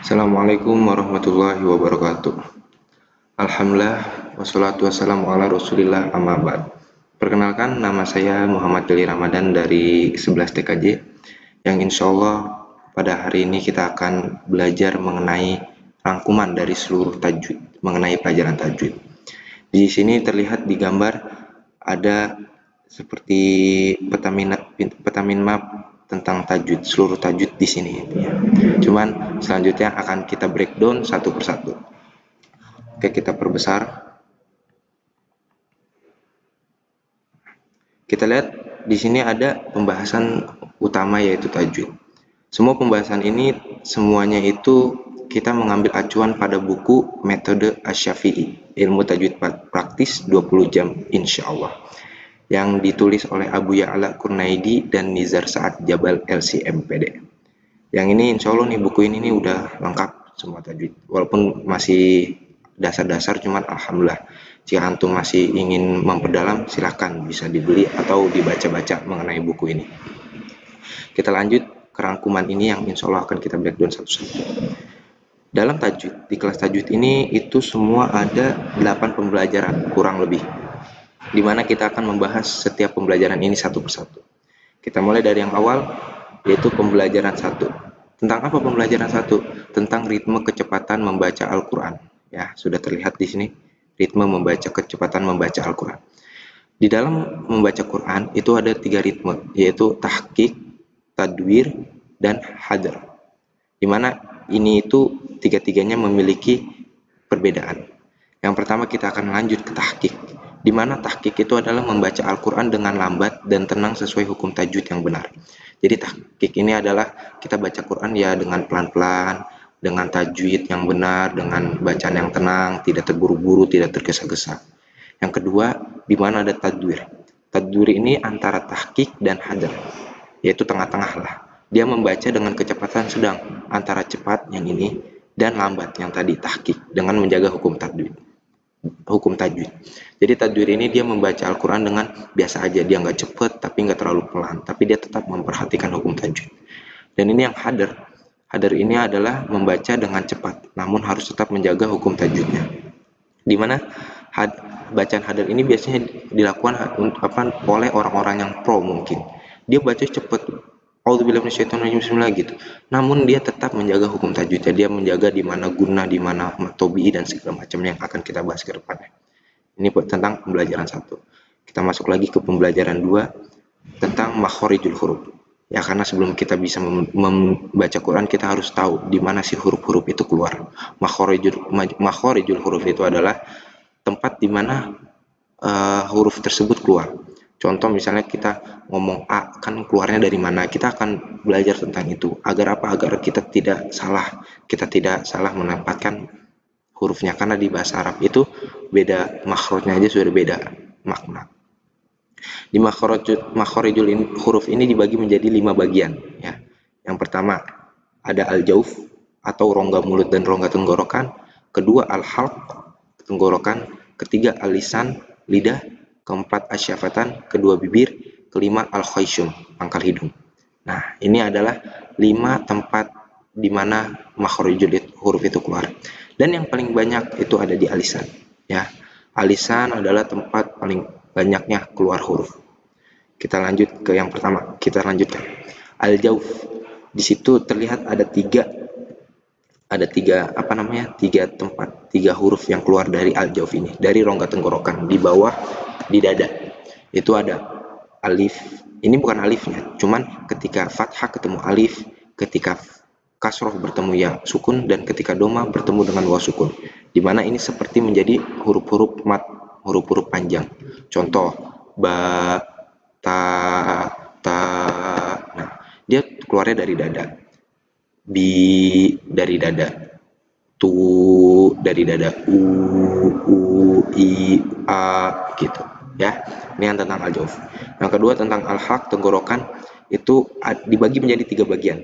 Assalamualaikum warahmatullahi wabarakatuh. Alhamdulillah, wassalatu wassalamu ala rasulillah amma ba'd. Perkenalkan, nama saya Muhammad Deli Ramadan dari 11 TKJ, yang insya Allah pada hari ini kita akan belajar mengenai rangkuman dari seluruh tajwid, mengenai pelajaran tajwid. Di sini terlihat di gambar ada seperti peta minmap tentang tajwid, seluruh tajwid di sini. Cuman selanjutnya akan kita breakdown satu persatu. Oke, kita perbesar. Kita lihat di sini ada pembahasan utama yaitu tajwid. Semua pembahasan ini semuanya itu kita mengambil acuan pada buku Metode Asy-Syafi'i, Ilmu Tajwid Praktis 20 Jam Insya Allah, yang ditulis oleh Abu Ya'la Kurnaidi dan Nizar Sa'ad Jabal LCMPD. Yang ini insya Allah nih buku ini nih udah lengkap semua tajwid, walaupun masih dasar-dasar, cuman alhamdulillah jika antum masih ingin memperdalam silahkan bisa dibeli atau dibaca-baca mengenai buku ini. Kita lanjut ke rangkuman ini yang insya Allah akan kita breakdown satu-satu. Dalam tajwid, di kelas tajwid ini itu semua ada 8 pembelajaran kurang lebih, dimana kita akan membahas setiap pembelajaran ini satu persatu. Kita mulai dari yang awal, yaitu pembelajaran 1. Tentang apa pembelajaran 1? Tentang ritme kecepatan membaca Al-Quran. Ya, sudah terlihat di sini, ritme kecepatan membaca Al-Quran. Di dalam membaca Quran itu ada 3 ritme, yaitu tahqiq, tadwir, dan hadr. Dimana ini itu tiga-tiganya memiliki perbedaan. Yang pertama kita akan lanjut ke tahqiq, di mana tahqiq itu adalah membaca Al-Quran dengan lambat dan tenang sesuai hukum tajwid yang benar. Jadi tahqiq ini adalah kita baca Quran ya dengan pelan-pelan, dengan tajwid yang benar, dengan bacaan yang tenang, tidak terburu-buru, tidak tergesa-gesa. Yang kedua, di mana ada tadwir. Tadwir ini antara tahqiq dan hadr, yaitu tengah-tengah lah. Dia membaca dengan kecepatan sedang antara cepat yang ini dan lambat yang tadi tahqiq, dengan menjaga hukum tajwid. Jadi tadwir ini dia membaca Al-Quran dengan biasa aja, dia nggak cepet tapi nggak terlalu pelan, tapi dia tetap memperhatikan hukum tajwid. Dan ini yang hadr. Hadr ini adalah membaca dengan cepat, namun harus tetap menjaga hukum tajwidnya. Dimana bacaan hadr ini biasanya dilakukan oleh orang-orang yang pro mungkin. Dia baca cepet, A'udzubillahi minasyaitonirrajim, bismillah gitu. Namun dia tetap menjaga hukum tajwidnya, dia menjaga di mana gunnah, di mana tobi'i dan segala macam yang akan kita bahas ke depannya. Ini tentang pembelajaran 1. Kita masuk lagi ke pembelajaran 2 tentang makhorijul huruf. Ya, karena sebelum kita bisa membaca Quran kita harus tahu di mana sih huruf-huruf itu keluar. Makhorijul huruf itu adalah tempat di mana huruf tersebut keluar. Contoh misalnya kita ngomong A, kan keluarnya dari mana? Kita akan belajar tentang itu. Agar apa? Agar kita tidak salah menempatkan hurufnya, karena di bahasa Arab itu beda makhrajnya aja sudah beda makna. Di makhorijul huruf ini dibagi menjadi 5 bagian ya. Yang pertama ada al-jauf atau rongga mulut dan rongga tenggorokan, kedua al-halq tenggorokan, ketiga al-lisan lidah, keempat asyafatan kedua bibir, kelima al-khayshum pangkal hidung. Nah, ini adalah 5 tempat di mana makhorijul huruf itu keluar. Dan yang paling banyak itu ada di alisan ya. Alisan adalah tempat paling banyaknya keluar huruf. Kita lanjut ke yang pertama, kita lanjutkan al-jauf. Di situ terlihat ada tiga tempat, 3 huruf yang keluar dari al-jauf ini, dari rongga tenggorokan di bawah di dada. Itu ada alif. Ini bukan alifnya, cuman ketika fathah ketemu alif, ketika kasroh bertemu ya sukun, dan ketika doma bertemu dengan waw sukun, dimana ini seperti menjadi huruf-huruf mat, huruf-huruf panjang. Contoh ba, ta, ta. Nah, dia keluarnya dari dada. Bi dari dada, tu dari dada, u, i, a gitu ya. Ini yang tentang al-jauf. Yang kedua tentang al-halq tenggorokan, itu dibagi menjadi 3 bagian.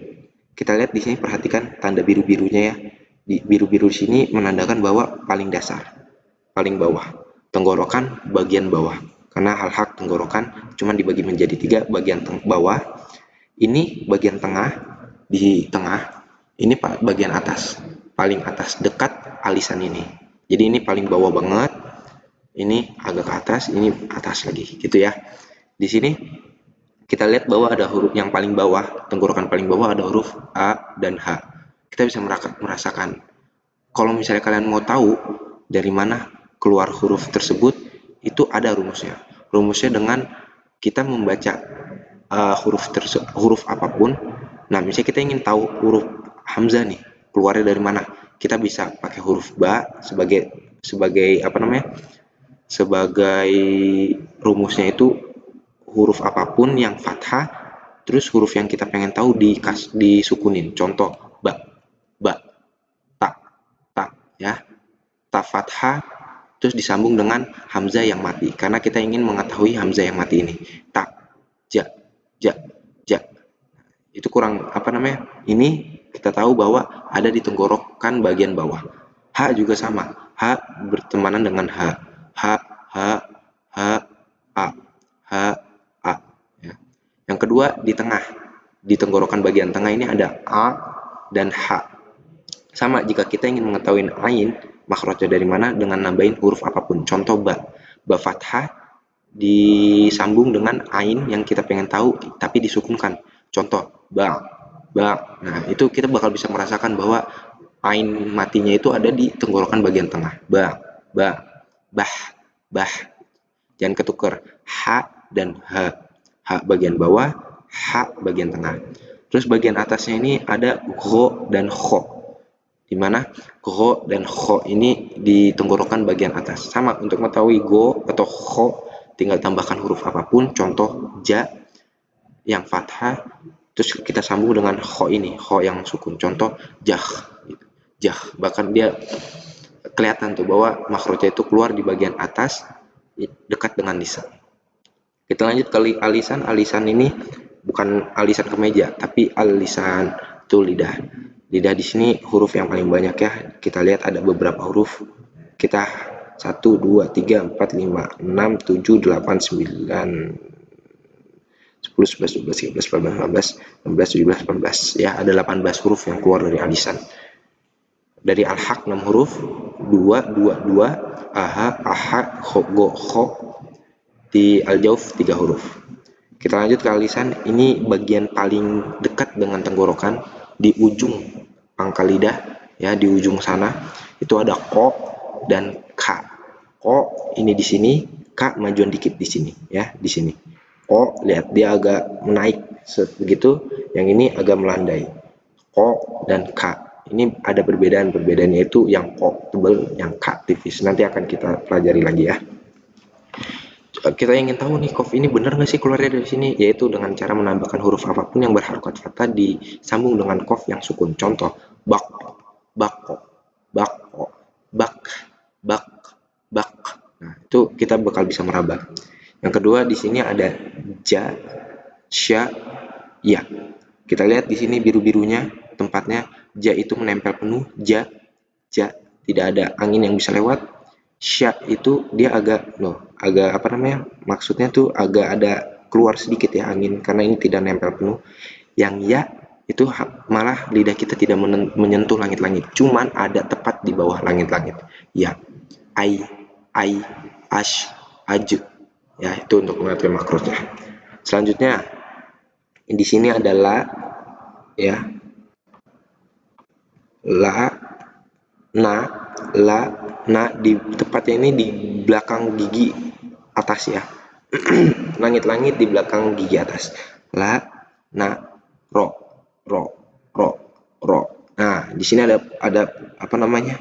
Kita lihat di sini, perhatikan tanda biru-birunya ya. Di biru-biru sini menandakan bahwa paling dasar, paling bawah. Tenggorokan bagian bawah. Karena al-halq tenggorokan cuma dibagi menjadi 3, bagian bawah, ini bagian tengah, di tengah, ini bagian atas. paling atas dekat alisan ini. Jadi ini paling bawah banget, ini agak ke atas, ini atas lagi gitu ya. Di sini kita lihat bahwa ada huruf yang paling bawah, tenggorokan paling bawah ada huruf A dan H. Kita bisa merasakan. Kalau misalnya kalian mau tahu dari mana keluar huruf tersebut, itu ada rumusnya. Rumusnya dengan kita membaca huruf apapun. Nah, misalnya kita ingin tahu huruf Hamzah nih, keluarnya dari mana? Kita bisa pakai huruf ba sebagai apa namanya? Sebagai rumusnya itu huruf apapun yang fathah, terus huruf yang kita pengen tahu disukunin. Contoh ba, ta, ta ya. Ta fathah terus disambung dengan hamzah yang mati karena kita ingin mengetahui hamzah yang mati ini. Ta, ja, ja, ja. Itu kurang apa namanya? Ini kita tahu bahwa ada di tenggorokan bagian bawah. H juga sama. H bertemanan dengan H. H, H, H, A, H, A. Ya. Yang kedua di tengah. Di tenggorokan bagian tengah ini ada A dan H. Sama jika kita ingin mengetahui ain, makhrajnya dari mana dengan nambahin huruf apapun. Contoh ba. Ba fathah disambung dengan ain yang kita pengen tahu tapi disukunkan. Contoh ba. Nah, itu kita bakal bisa merasakan bahwa ain matinya itu ada di tenggorokan bagian tengah. Ba, bah, bah. Jangan ketukar H dan H. H bagian bawah, H bagian tengah. Terus bagian atasnya ini ada gho dan kho. Di mana gho dan kho ini di tenggorokan bagian atas. Sama untuk mengetahui go atau kho, tinggal tambahkan huruf apapun. Contoh ja yang fathah, terus kita sambung dengan kho ini, kho yang sukun. Contoh jah, jah. Bahkan dia kelihatan tuh bahwa makhrajnya itu keluar di bagian atas dekat dengan lisan. Kita lanjut ke alisan. Alisan ini bukan alisan kemeja, tapi alisan itu lidah. Lidah di sini huruf yang paling banyak ya. Kita lihat ada beberapa huruf. Kita 1, 2, 3, 4, 5, 6, 7, 8, 9, 10, 11, 12, 13, 14, 15, 16, 17, 18. Ya, ada 18 huruf yang keluar dari alisan. Dari al-haq 6 huruf, 2, 2, 2, aha, aha, kho, go, kho. Di al-jauf 3 huruf. Kita lanjut ke alisan. Ini bagian paling dekat dengan tenggorokan di ujung pangkal lidah ya, di ujung sana itu ada ko dan ka. Ko ini di sini, ka majuan dikit di sini ya, di sini. Ko lihat dia agak menaik begitu, yang ini agak melandai. Ko dan ka. Ini ada perbedaannya itu yang ko tebal, yang ka tipis. Nanti akan kita pelajari lagi ya. Kita ingin tahu nih kof ini benar nggak sih keluarnya dari sini, yaitu dengan cara menambahkan huruf apapun yang berharokat fathah disambung dengan kof yang sukun. Contoh bak, bako, bako, bak, bak, bak. Nah, itu kita bakal bisa meraba. Yang kedua di sini ada ja, sya, ya. Kita lihat di sini biru-birunya tempatnya, ja itu menempel penuh, ja, tidak ada angin yang bisa lewat. Sya itu dia agak apa namanya, maksudnya tuh agak ada keluar sedikit ya angin karena ini tidak nempel penuh. Yang ya itu malah lidah kita tidak menyentuh langit-langit, cuman ada tepat di bawah langit-langit. Ya, ai, ash, aj. Ya, itu untuk mengetahui makrosnya. Selanjutnya di sini adalah ya, la, na, la, na di tepatnya ini di belakang gigi atas ya. Langit-langit di belakang gigi atas. La, na, ro, ro, ro, ro. Nah, di sini ada apa namanya?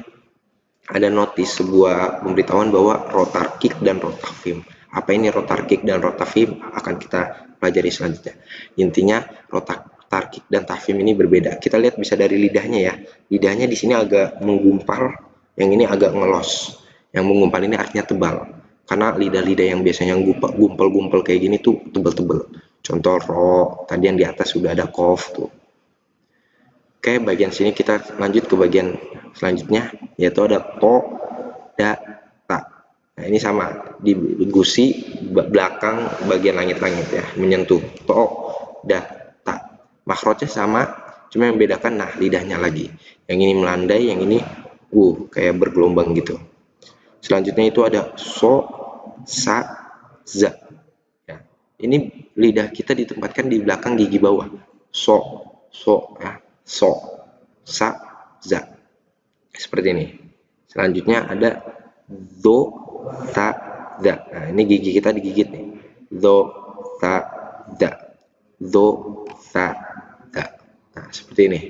Ada notis, sebuah pemberitahuan bahwa ro tarkik dan ro tafhim. Apa ini ro tarkik dan ro tafhim akan kita pelajari selanjutnya. Intinya ro tarkik dan tafhim ini berbeda. Kita lihat bisa dari lidahnya ya. Lidahnya di sini agak menggumpal, yang ini agak ngelos. Yang menggumpal ini artinya tebal. Karena lidah-lidah yang biasanya gumpal-gumpal kayak gini tuh tebal-tebal. Contoh ro, tadi yang di atas sudah ada kof tuh. Oke, bagian sini kita lanjut ke bagian selanjutnya, yaitu ada to, da, ta. Nah, ini sama, di gusi belakang bagian langit-langit ya, menyentuh to, da, ta. Makhrajnya sama, Cuma yang membedakan nah lidahnya lagi. Yang ini melandai, yang ini kayak bergelombang gitu. Selanjutnya itu ada so, sa, za. Ya. Ini lidah kita ditempatkan di belakang gigi bawah. So, ya, so, sa, za. Seperti ini. Selanjutnya ada do, ta, da. Nah, ini gigi kita digigit nih. Do, ta, da. Do, ta, da. Nah, seperti ini.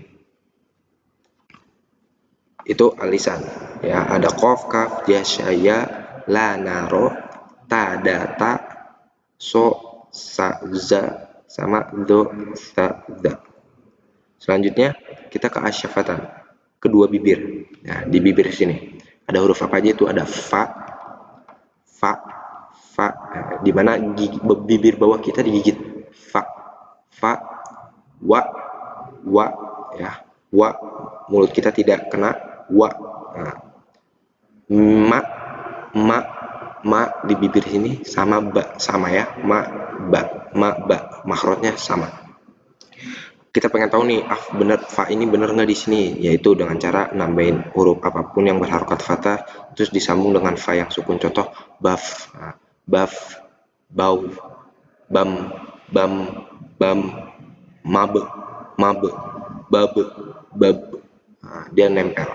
Itu alisan. Ya, ada qaf, kaf, ya, syaya, la, naro, ta, da, ta, so, sa, za, sama do, ta, da. Selanjutnya kita ke asyafatan, kedua bibir. Nah, di bibir sini ada huruf apa aja itu? Ada fa, fa, fa. Nah, di mana bibir bawah kita digigit. Fa, fa, wa, ya, wa. Mulut kita tidak kena wa. Nah, ma di bibir sini sama ba, sama ya, ma, ba, makhrajnya sama. Kita pengen tahu nih, bener fa ini bener nggak di sini? Yaitu dengan cara nambahin huruf apapun yang berharokat fathah, terus disambung dengan fa yang sukun. Contoh baf, baf, bau, bam, bam, bam, mabe, mabe, babe, bab. Nah, dia nempel.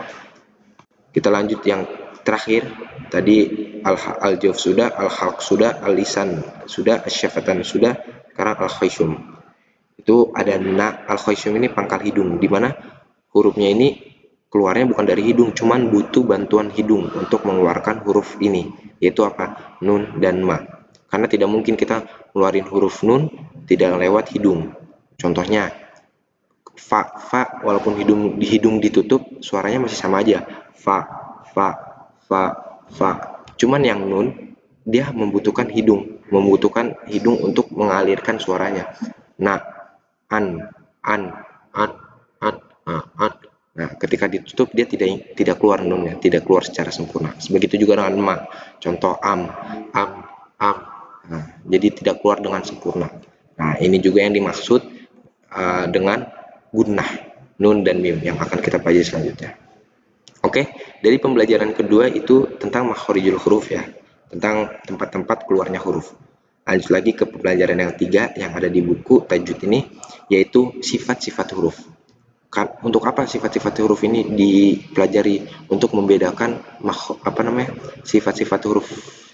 Kita lanjut yang terakhir. Tadi al-jawf sudah, al-halq sudah, al-lisan sudah, asyafatan sudah, sekarang al-khayshum. Itu ada na. Al-khayshum ini pangkal hidung, dimana hurufnya ini keluarnya bukan dari hidung, cuman butuh bantuan hidung untuk mengeluarkan huruf ini, yaitu apa? Nun dan ma. Karena tidak mungkin kita ngeluarin huruf nun tidak lewat hidung. Contohnya fa walaupun hidung ditutup, suaranya masih sama aja. Fa, fa. Cuman yang nun dia membutuhkan hidung untuk mengalirkan suaranya. Nah, an. Nah, ketika ditutup dia tidak keluar nunnya, tidak keluar secara sempurna. Begitu juga dengan ma. Contoh am. Nah, jadi tidak keluar dengan sempurna. Nah, ini juga yang dimaksud dengan gunnah, nun dan mim yang akan kita pelajari selanjutnya. Oke, dari pembelajaran kedua itu tentang makhorijul huruf ya, tentang tempat-tempat keluarnya huruf. Lanjut lagi ke pembelajaran yang ketiga yang ada di buku tajwid ini, yaitu sifat-sifat huruf. Untuk apa sifat-sifat huruf ini dipelajari? Untuk membedakan sifat-sifat huruf,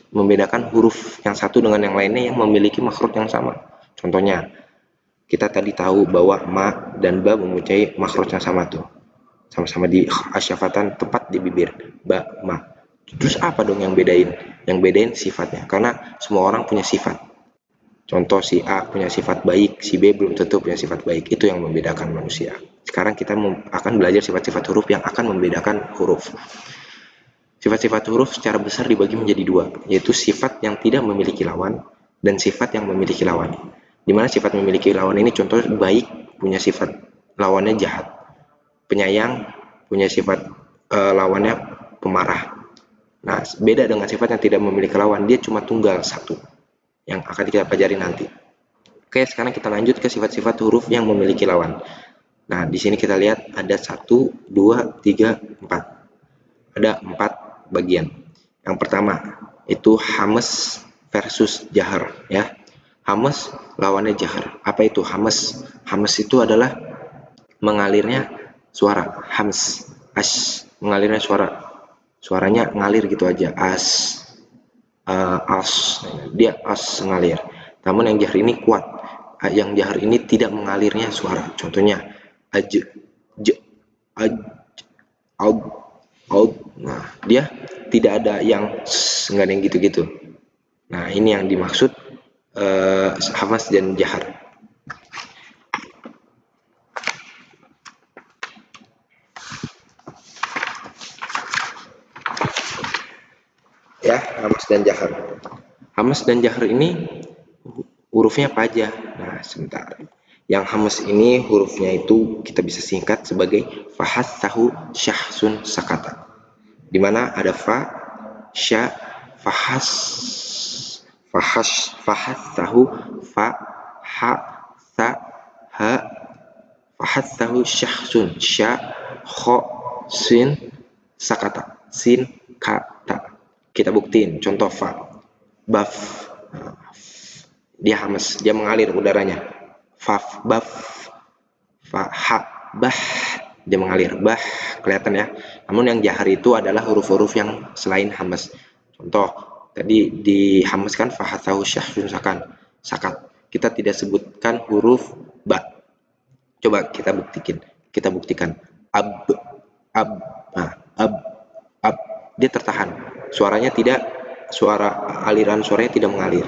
membedakan huruf yang satu dengan yang lainnya yang memiliki makhraj yang sama. Contohnya, kita tadi tahu bahwa ma dan ba mempunyai makhraj yang sama tuh. Sama-sama di asyafatan, tepat di bibir. Ba, ma. Terus apa dong yang bedain? Yang bedain sifatnya. Karena semua orang punya sifat. Contoh si A punya sifat baik, si B belum tentu punya sifat baik. Itu yang membedakan manusia. Sekarang kita akan belajar sifat-sifat huruf yang akan membedakan huruf. Sifat-sifat huruf secara besar dibagi menjadi dua, yaitu sifat yang tidak memiliki lawan dan sifat yang memiliki lawan. Dimana sifat memiliki lawan ini contoh baik punya sifat lawannya jahat, penyayang punya sifat lawannya pemarah. Nah, beda dengan sifat yang tidak memiliki lawan, dia cuma tunggal satu yang akan kita pelajari nanti. Oke, sekarang kita lanjut ke sifat-sifat huruf yang memiliki lawan. Nah, di sini kita lihat ada 1, 2, 3, 4. Ada 4 bagian. Yang pertama itu hamas versus jahar ya. Hamas lawannya jahar. Apa itu hamas? Hamas itu adalah mengalirnya suara, hams, mengalirnya suaranya ngalir gitu aja, dia ngalir. Namun yang jahar ini kuat, yang jahar ini tidak mengalirnya suara. Contohnya nah dia tidak ada yang nggak ada yang gitu-gitu. Nah, ini yang dimaksud hamas dan jahar. Ya, hamas dan jahar. Hamas dan jahar ini hurufnya apa aja? Nah, sebentar. Yang hamas ini hurufnya itu kita bisa singkat sebagai fahatsahu syahsun sakata. Di mana ada fa, sya, fahatsahu, fa, ha, sa, ha, fahathahu syahsun, sya kho sin sakata, sin kata. Kita buktiin contoh fa, baf, dia hamas, dia mengalir udaranya. Faf, baf, fa, ha, bah, dia mengalir. Bah, kelihatan ya. Namun yang jahar itu adalah huruf-huruf yang selain hamas. Contoh, tadi dihamaskan fahathahu syahsun sakat. Kita tidak sebutkan huruf ba. Coba kita buktikan. Ab, ab, nah, ab, dia tertahan. Suaranya tidak, aliran suaranya tidak mengalir.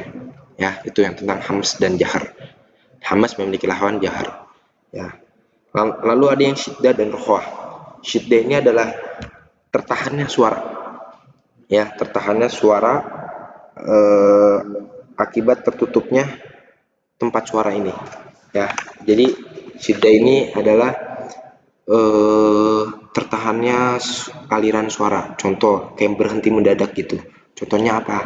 Ya, itu yang tentang hams dan jahar. Hamas memiliki lawan jahar. Ya. Lalu ada yang syiddah dan rokhwah. Syiddah ini adalah tertahannya suara. Ya, tertahannya suara akibat tertutupnya tempat suara ini. Ya, jadi syiddah ini adalah tertahannya aliran suara. Contoh kayak berhenti mendadak gitu. Contohnya apa?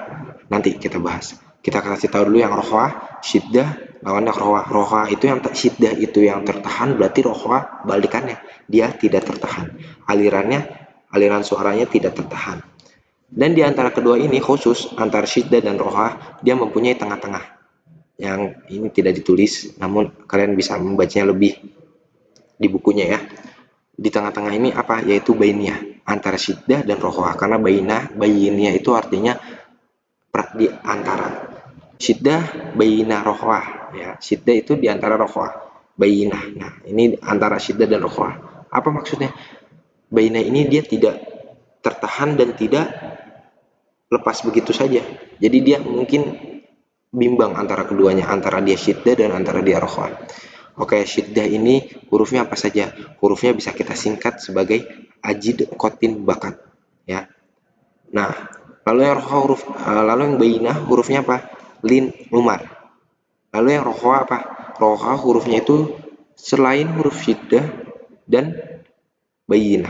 Nanti kita bahas. Kita kasih tahu dulu yang rokhwah, syiddah, lawannya rokhwah. Rokhwah itu yang syiddah itu yang tertahan, berarti rokhwah balikannya. Dia tidak tertahan. Aliran suaranya tidak tertahan. Dan di antara kedua ini khusus antara syiddah dan rokhwah, dia mempunyai tengah-tengah. Yang ini tidak ditulis, namun kalian bisa membacanya lebih di bukunya ya. Di tengah-tengah ini apa? Yaitu bainiyah, antara syiddah dan rokhwah. Karena bainiyah itu artinya di antara. Syiddah bainah rokhwah ya. Syiddah itu di antara rokhwah. Bainah. Nah, ini antara syiddah dan rokhwah. Apa maksudnya? Bainah ini dia tidak tertahan dan tidak lepas begitu saja. Jadi dia mungkin bimbang antara keduanya, antara dia syiddah dan antara dia rokhwah. Oke, syiddah ini hurufnya apa saja? Hurufnya bisa kita singkat sebagai ajid, kotin, bakat. Ya. Nah, lalu yang rokhwah lalu yang bainah hurufnya apa? Lin, umar. Lalu yang rokhwah apa? Rokhwah hurufnya itu selain huruf syiddah dan bainah.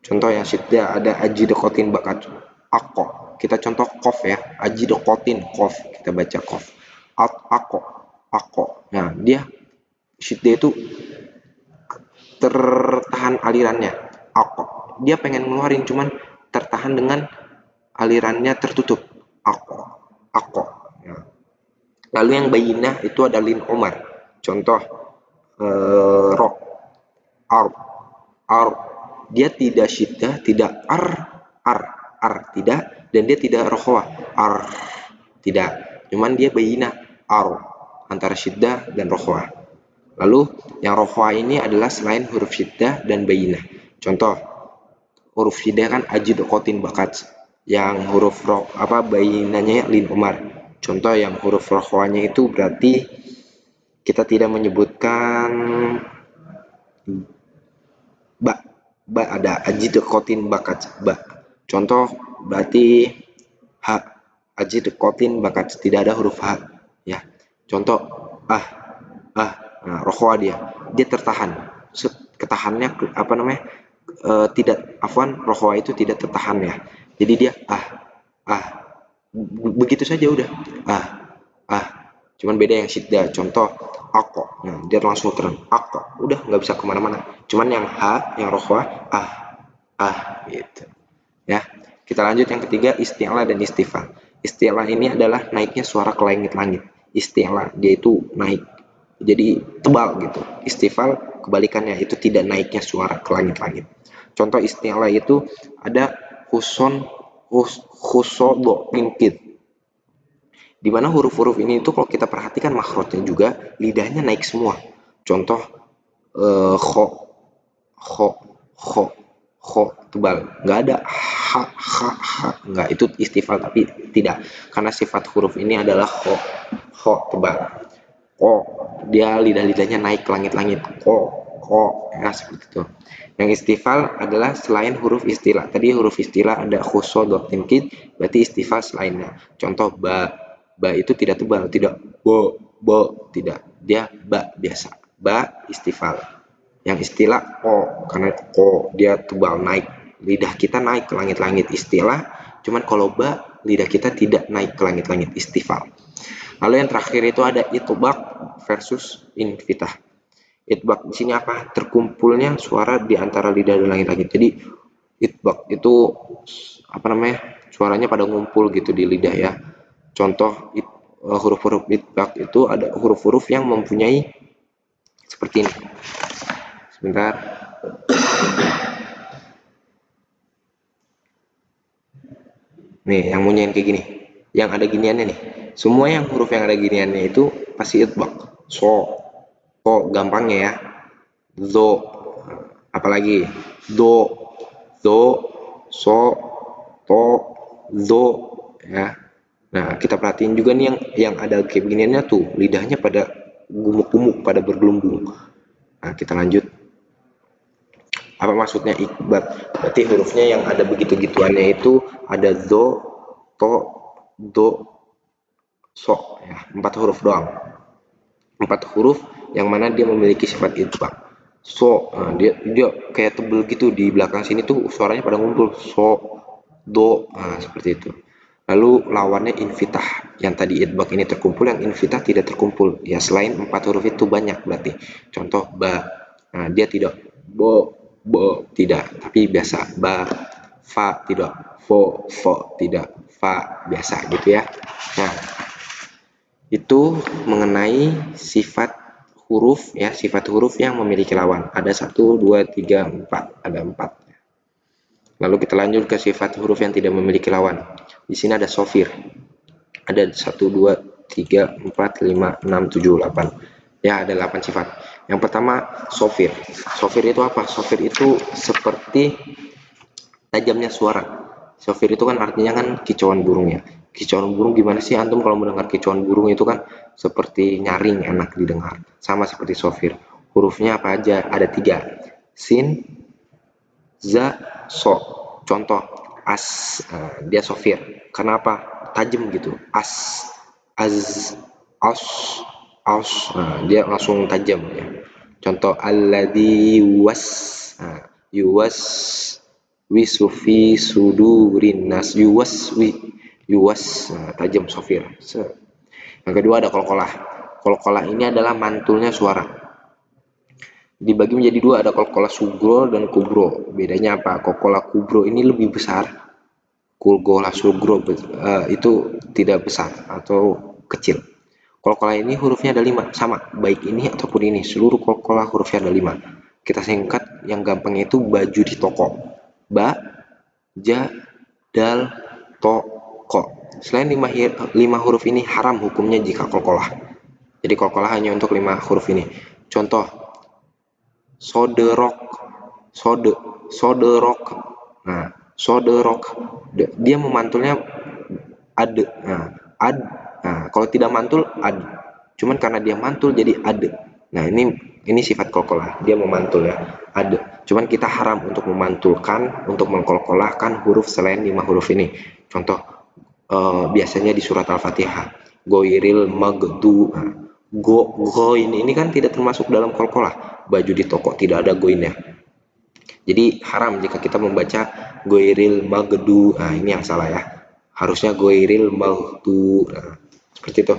Contoh yang syiddah ada ajid, kotin, bakat. Ako. Kita contoh kof ya. Ajid, kotin, kof. Kita baca kof. Ako. Nah, dia syiddah itu tertahan alirannya. Ako. Dia pengen ngeluarin cuman tertahan dengan alirannya tertutup. Ako. Ya. Lalu yang bainah itu ada lin umar. Contoh ro, ar. Dia tidak syiddah, tidak ar tidak, dan dia tidak rokhwah, ar tidak. Cuman dia bainah, ar antara syiddah dan rokhwah. Lalu yang rokhwah ini adalah selain huruf syiddah dan bainah. Contoh huruf syiddah kan ajid, kotin, bakat. Yang huruf bainahnya lin umar. Contoh yang huruf rokhwahnya itu berarti kita tidak menyebutkan ba ada ajid, kotin, bakat, ba. Contoh berarti ha, ajid, kotin, bakat, tidak ada huruf ha ya. Contoh nah, rokhwah dia tertahan. Ketahannya apa namanya? Tidak, rokhwah itu tidak tertahan ya. Jadi dia begitu saja udah. Cuman beda yang syiddah. Contoh ako. Nah, dia langsung terang. Ako. Udah nggak bisa kemana-mana. Cuman yang yang rokhwah gitu. Ya. Kita lanjut yang ketiga, isti'la dan istifal. Isti'la ini adalah naiknya suara ke langit-langit. Isti'la dia itu naik. Jadi tebal gitu. Istifal kebalikannya, itu tidak naiknya suara ke langit-langit. Contoh isti'la itu ada khusodo pinkit. Di mana huruf-huruf ini itu kalau kita perhatikan makhrajnya juga lidahnya naik semua. Contoh kho tebal, nggak ada ha, nggak, itu istifal tapi tidak, karena sifat huruf ini adalah kho tebal. Dia lidah-lidahnya naik ke langit-langit. Ya seperti itu. Yang istifal adalah selain huruf istilah. Tadi huruf istilah ada khuso, tinkit, berarti istifal selainnya. Contoh ba itu tidak tebal, tidak bo, tidak. Dia ba biasa. Ba istifal. Yang istilah karena dia tebal, naik. Lidah kita naik ke langit-langit, istilah. Cuman kalau ba, lidah kita tidak naik ke langit-langit, istifal. Lalu yang terakhir itu ada itbaq versus infitah. Itbaq di sini apa? Terkumpulnya suara di antara lidah dan langit-langit. Jadi itbaq itu apa namanya? Suaranya pada ngumpul gitu di lidah ya. Contoh huruf-huruf itbaq itu ada huruf-huruf yang mempunyai seperti ini. Sebentar. Nih, yang punya kayak gini. Yang ada giniannya nih. Semua yang huruf yang ada giniannya itu pasti itbaq. So, gampangnya ya. Zo, apalagi do, do, so, to, zo, ya. Nah, kita perhatiin juga nih yang ada kayak beginiannya tuh, lidahnya pada gumuk-gumuk, pada bergelembung. Nah, kita lanjut. Apa maksudnya ikbat? Berarti hurufnya yang ada begitu-gituannya itu ada zo, to, do, so, ya, 4 huruf doang. 4 huruf yang mana dia memiliki sifat itbaq. So, nah, dia kayak tebel gitu di belakang sini tuh suaranya pada ngumpul. So, do, nah, seperti itu. Lalu lawannya infitah. Yang tadi itbaq ini terkumpul, yang infitah tidak terkumpul. Ya selain 4 huruf itu banyak berarti. Contoh ba, nah, dia tidak bo tidak, tapi biasa ba, fa tidak, fo tidak, fa biasa gitu ya. Nah, itu mengenai sifat huruf ya, sifat huruf yang memiliki lawan. Ada 1, 2, 3, 4, ada 4. Lalu kita lanjut ke sifat huruf yang tidak memiliki lawan. Di sini ada sofir. Ada 1, 2, 3, 4, 5, 6, 7, 8. Ya, ada 8 sifat. Yang pertama, sofir. Sofir itu apa? Sofir itu seperti tajamnya suara. Sofir itu kan artinya kan kicauan burung ya. Kicauan burung gimana sih antum kalau mendengar kicauan burung itu kan seperti nyaring, enak didengar. Sama seperti sofir. Hurufnya apa aja? Ada 3. Sin, za, so. Contoh, as. Nah, dia sofir. Kenapa? Tajam gitu. As, az, os, os. Nah, dia langsung tajam ya. Contoh, alladzi was. Nah, yuwas wisufi sudurin nas yuwas, nah, tajam sofir. Yang kedua ada kolkolah. Kolkolah ini adalah mantulnya suara. Dibagi menjadi 2, ada kolkolah sugro dan kubro. Bedanya apa? Kolkolah kubro ini lebih besar. Kolkolah sugro itu tidak besar atau kecil. Kolkolah ini hurufnya ada 5, sama baik ini ataupun ini. Seluruh kolkolah hurufnya ada 5. Kita singkat yang gampangnya itu baju di toko. Ba, ja, dal, to, ko. Selain 5 huruf ini haram hukumnya jika kolkolah. Jadi kolkolah hanya untuk 5 huruf ini. Contoh, soderok, soderok. Nah, soderok. Dia memantulnya ade. Nah, ad. Nah, kalau tidak mantul ad. Cuman karena dia mantul jadi ade. Nah, ini sifat kolkolah. Dia memantul ya. Ade. Cuman kita haram untuk memantulkan, untuk mengkolkolahkan huruf selain 5 huruf ini. Contoh, biasanya di surat Al-Fatihah. Goiril magdu. Nah, go ini kan tidak termasuk dalam kolkolah. Baju di toko tidak ada goinnya. Jadi haram jika kita membaca goiril magdu. Nah, ini yang salah ya. Harusnya goiril magdu. Nah, seperti itu.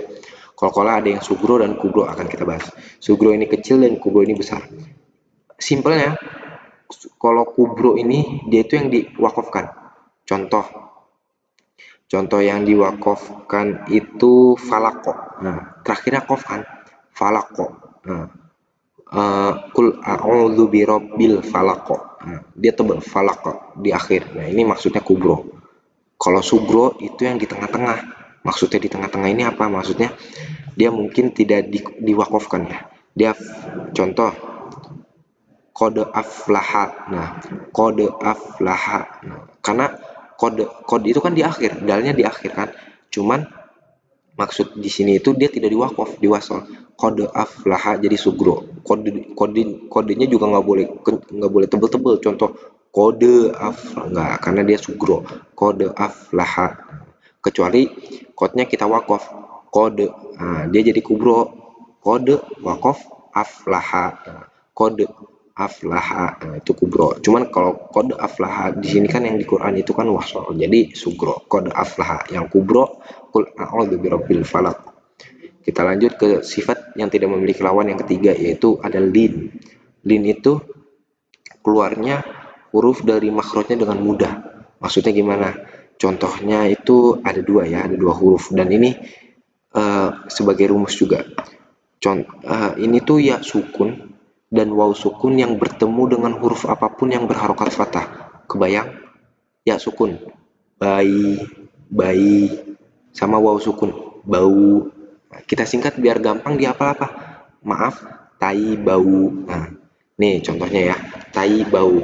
Kolkolah ada yang sugro dan kubro akan kita bahas. Sugro ini kecil dan kubro ini besar. Simpelnya, kalau kubro ini dia itu yang diwakafkan. Contoh yang diwakafkan itu falako. Nah, terakhirnya kof kan? Falako. Nah, kul a'udzu birabbil falaq. Nah, dia tebal falaq di akhir. Nah, ini maksudnya kubro. Kalau sugro itu yang di tengah-tengah. Maksudnya di tengah-tengah ini apa? Maksudnya dia mungkin tidak diwakafkan ya. Dia contoh kode aflaha. Nah, kode aflaha. Nah, karena kode itu kan di akhir, dalnya di akhir kan. Cuman maksud di sini itu dia tidak diwakaf, diwasal. Kode aflaha jadi sugro. Kodenya juga nggak boleh tebel-tebel. Contoh kode nggak, karena dia sugro. Kode aflaha. Kecuali kodenya kita wakaf. Kode, nah, dia jadi kubro. Kode wakaf aflaha. Nah, kode aflaha, nah, itu kubro. Cuman kalau kode aflaha di sini kan yang di Quran itu kan wasol, jadi sugro. Kode aflaha yang kubro kul a'udzu birabbil falaq. Kita lanjut ke sifat yang tidak memiliki lawan yang ketiga, yaitu ada lin. Lin itu keluarnya huruf dari makhrajnya dengan mudah. Maksudnya gimana? Contohnya itu ada dua ya, ada dua huruf, dan ini sebagai rumus juga. Ini tuh ya sukun dan waw sukun yang bertemu dengan huruf apapun yang berharokat fathah. Kebayang? Ya sukun, bayi, bayi, sama waw sukun, bau. Nah, kita singkat biar gampang dihafal apa? Maaf, tai bau. Nah, nih contohnya ya, tai bau.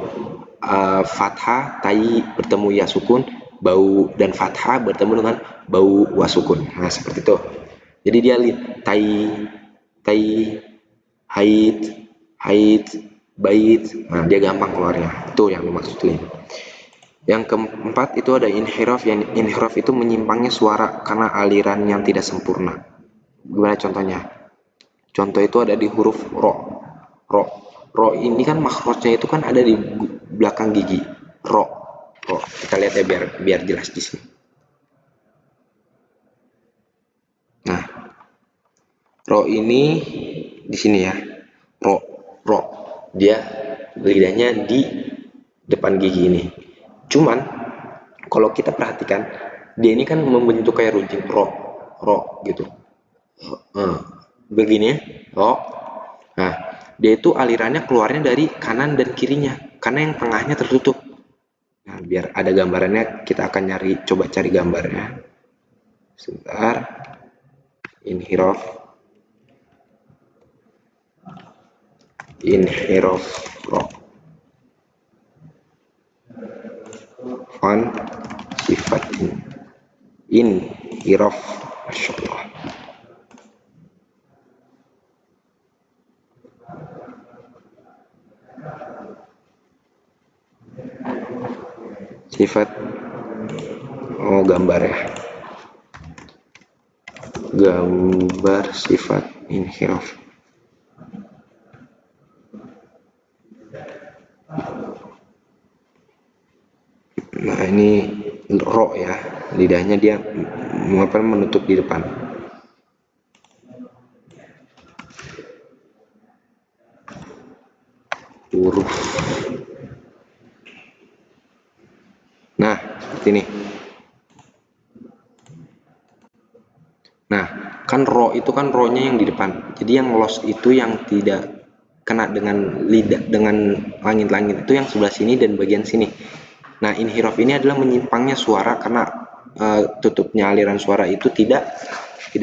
Fathah, tai bertemu ya sukun, bau dan fathah bertemu dengan bau wasukun. Nah, seperti itu. Jadi dia tai, tai, haid, haid, bait. Nah, dia gampang keluarnya. Itu yang dimaksud lin. Yang keempat itu ada inhiraf. Yang inhiraf itu menyimpangnya suara karena aliran yang tidak sempurna. Gimana contohnya? Contoh itu ada di huruf ro. Ro. Ro ini kan makhrajnya itu kan ada di belakang gigi. Ro. Ro. Kita lihat ya biar jelas di sini. Nah, ro ini di sini ya. Ro. Ro. Dia lidahnya di depan gigi ini. Cuman kalau kita perhatikan, dia ini kan membentuk kayak runcing ro, ro gitu. Begini ya, ro. Nah, dia itu alirannya keluarnya dari kanan dan kirinya, karena yang tengahnya tertutup. Nah, biar ada gambarannya, kita akan coba cari gambarnya. Sebentar. Inhiraf. Inhiraf ro. Font sifat inhiraf. Masya Allah. Sifat, oh gambar ya, gambar sifat inhiraf. Nah ini ro ya, lidahnya dia menutup di depan. Huruf. Nah seperti ini. Nah kan ro itu kan ro-nya yang di depan. Jadi yang los itu yang tidak kena dengan lidah, dengan langit-langit itu yang sebelah sini dan bagian sini. Nah inhiraf ini adalah menyimpangnya suara karena tutupnya aliran suara itu tidak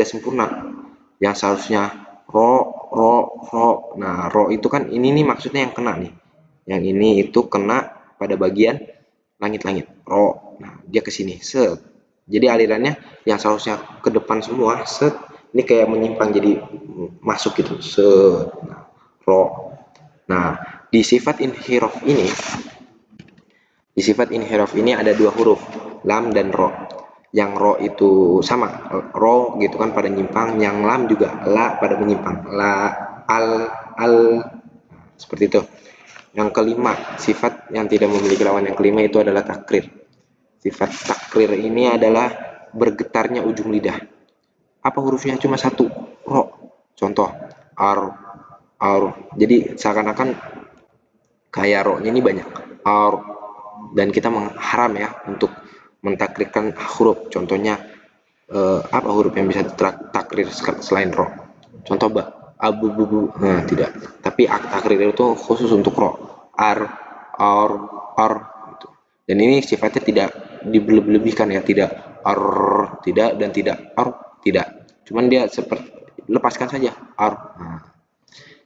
sempurna. Yang seharusnya ro, ro, ro. Nah ro itu kan ini nih maksudnya yang kena nih. Yang ini itu kena pada bagian langit-langit. Ro. Nah dia ke sini. Set. Jadi alirannya yang seharusnya ke depan semua. Set. Ini kayak menyimpang jadi masuk gitu. Set. Nah, ro. Nah di sifat inhiraf ini ada dua huruf, lam dan ro. Yang ro itu sama, ro gitu kan pada nyimpang, yang lam juga la pada menyimpang, la, al, seperti itu. Yang kelima, sifat yang tidak memiliki lawan yang kelima itu adalah takrir. Sifat takrir ini adalah bergetarnya ujung lidah. Apa hurufnya cuma satu? Ro. Contoh, ar, ar. Jadi seakan-akan kayak ro-nya ini banyak. Ar, dan kita mengharam ya untuk mentakrirkan huruf. Contohnya apa huruf yang bisa takrir selain ro? Contoh abu bubu. Nah, tidak. Tapi takrir itu khusus untuk ro. Ar, ar, ar. Gitu. Dan ini sifatnya tidak dilebihkan ya, tidak ar, tidak, dan tidak ar, tidak. Cuman dia seperti lepaskan saja ar. Nah,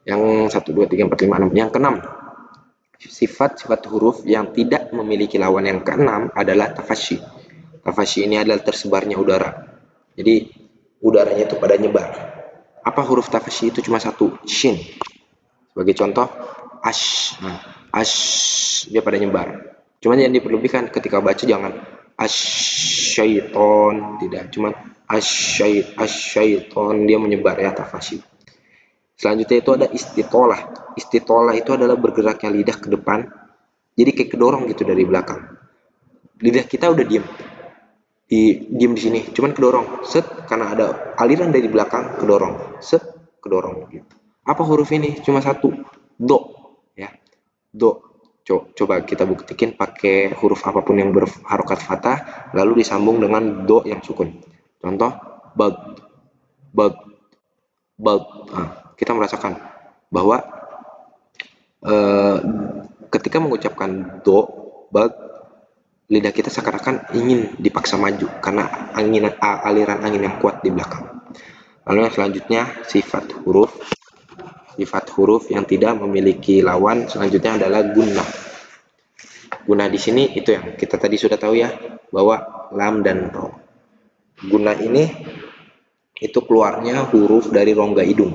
yang 1 2 3 4 5 6. Yang keenam, sifat-sifat huruf yang tidak memiliki lawan yang keenam adalah tafasyi. Tafasyi ini adalah tersebarnya udara. Jadi udaranya itu pada nyebar. Apa huruf tafasyi itu cuma satu? Shin. Sebagai contoh, ash. Nah, ash dia pada nyebar. Cuman yang diperlebihkan ketika baca jangan asyaiton, tidak. Cuman asyaiton dia menyebar ya tafasyi. Selanjutnya itu ada istitolah. Istitolah itu adalah bergeraknya lidah ke depan. Jadi kayak kedorong gitu dari belakang. Lidah kita udah diem. diem di sini, cuman kedorong, set, karena ada aliran dari belakang, kedorong, set, kedorong gitu. Apa huruf ini? Cuma satu, do, ya, do. Coba kita buktikan pakai huruf apapun yang berharokat fathah, lalu disambung dengan do yang sukun. Contoh, bag, bag, bag. Nah, kita merasakan bahwa eh, ketika mengucapkan do, bag, lidah kita seakan-akan ingin dipaksa maju karena aliran angin yang kuat di belakang. Lalu yang selanjutnya sifat huruf yang tidak memiliki lawan selanjutnya adalah gunnah. Gunnah di sini itu yang kita tadi sudah tahu ya, bahwa lam dan ro. Gunnah ini itu keluarnya huruf dari rongga hidung.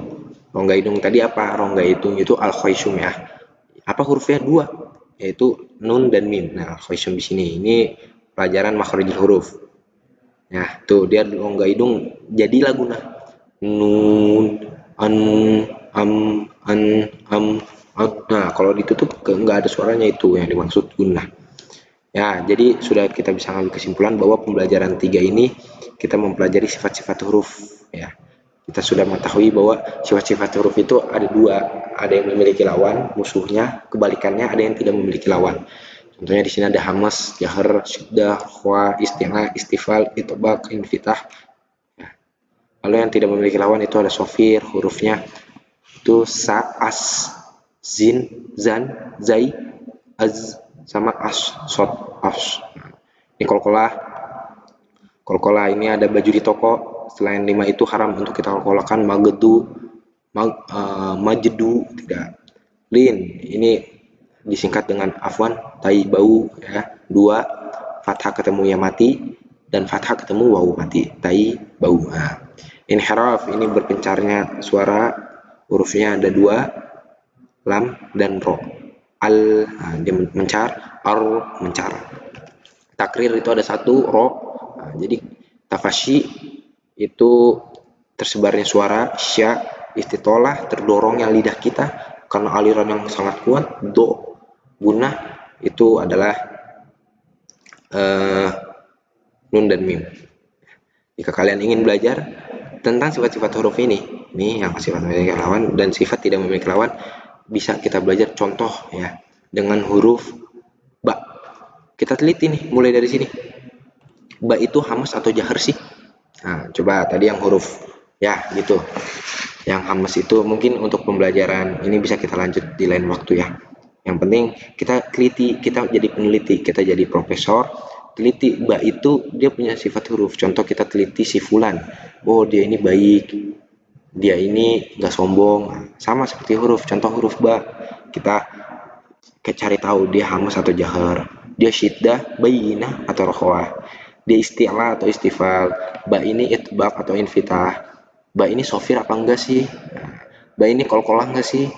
Rongga hidung tadi apa? Rongga hidung itu al-khaysum ya. Apa hurufnya? Dua, yaitu nun dan mim. Nah, al-khaysum di sini ini pelajaran makhrijul huruf. Nah, tuh dia rongga hidung jadilah gunnah. Nun, an, am, an, am, an. Nah, kalau ditutup nggak ada suaranya, itu yang dimaksud gunnah. Ya, jadi sudah kita bisa ambil kesimpulan bahwa pembelajaran 3 ini kita mempelajari sifat-sifat huruf ya. Kita sudah mengetahui bahwa sifat-sifat huruf itu ada dua, ada yang memiliki lawan, musuhnya, kebalikannya ada yang tidak memiliki lawan. Contohnya di sini ada hamas, jahar, syiddah, khwa, isti'la, istifal, itbaq, infitah. Lalu yang tidak memiliki lawan itu ada sofir, hurufnya itu sa, as, zin, zan, zai, az, sama as, sot, as. Ini kolkolah ini ada baju di toko. Selain 5 itu haram untuk kita kolkolakan. Magedu, majedu, tidak. Lin, ini disingkat dengan afwan, tai bau ya. 2, fathah ketemu ya mati, dan fathah ketemu wau mati, tai bau. Nah, inhiraf ini berpencarnya suara, hurufnya ada 2, lam dan ro. Al, nah, dia mencar, ar mencar. Takrir itu ada 1, ro. Nah, jadi tafashi itu tersebarnya suara, sya istitolah terdorongnya lidah kita karena aliran yang sangat kuat, do. Gunnah itu adalah nun dan mim. Jika kalian ingin belajar tentang sifat-sifat huruf ini yang sifat memiliki lawan dan sifat tidak memiliki lawan, bisa kita belajar contoh ya dengan huruf ba. Kita teliti nih mulai dari sini. Ba itu hamas atau jahar sih? Nah, coba tadi yang huruf ya gitu. Yang hamas itu mungkin untuk pembelajaran ini bisa kita lanjut di lain waktu ya. Yang penting kita teliti, kita jadi peneliti, kita jadi profesor, teliti ba itu dia punya sifat huruf. Contoh kita teliti si fulan, oh dia ini baik, dia ini nggak sombong, sama seperti huruf. Contoh huruf ba, kita cari tahu dia hamas atau jahar, dia syiddah, bayyinah atau rokhwah, dia isti'la atau istifal, ba ini itbaq atau infitah, ba ini sofir apa enggak sih, ba ini kolkolah enggak sih,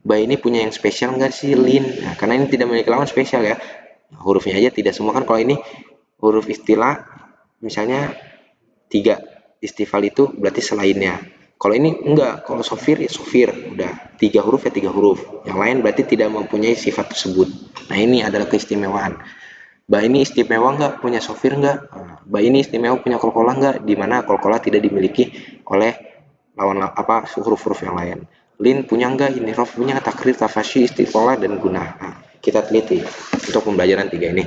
ba ini punya yang spesial enggak sih, lin. Nah, karena ini tidak memiliki lawan spesial ya, hurufnya aja tidak semua kan. Kalau ini huruf istilah misalnya 3, istifal itu berarti selainnya. Kalau ini enggak, kalau sofir ya sofir, udah 3 huruf ya 3 huruf, yang lain berarti tidak mempunyai sifat tersebut. Nah, ini adalah keistimewaan. Ba ini istimewa enggak, punya sofir enggak? Ba ini istimewa punya kolkolah enggak? Di mana kolkolah tidak dimiliki oleh lawan apa huruf-huruf yang lain. Lin punya enggak? Ini rof punya, takrir, tafashi, istiqolah, dan guna. Nah, kita teliti untuk pembelajaran 3 ini.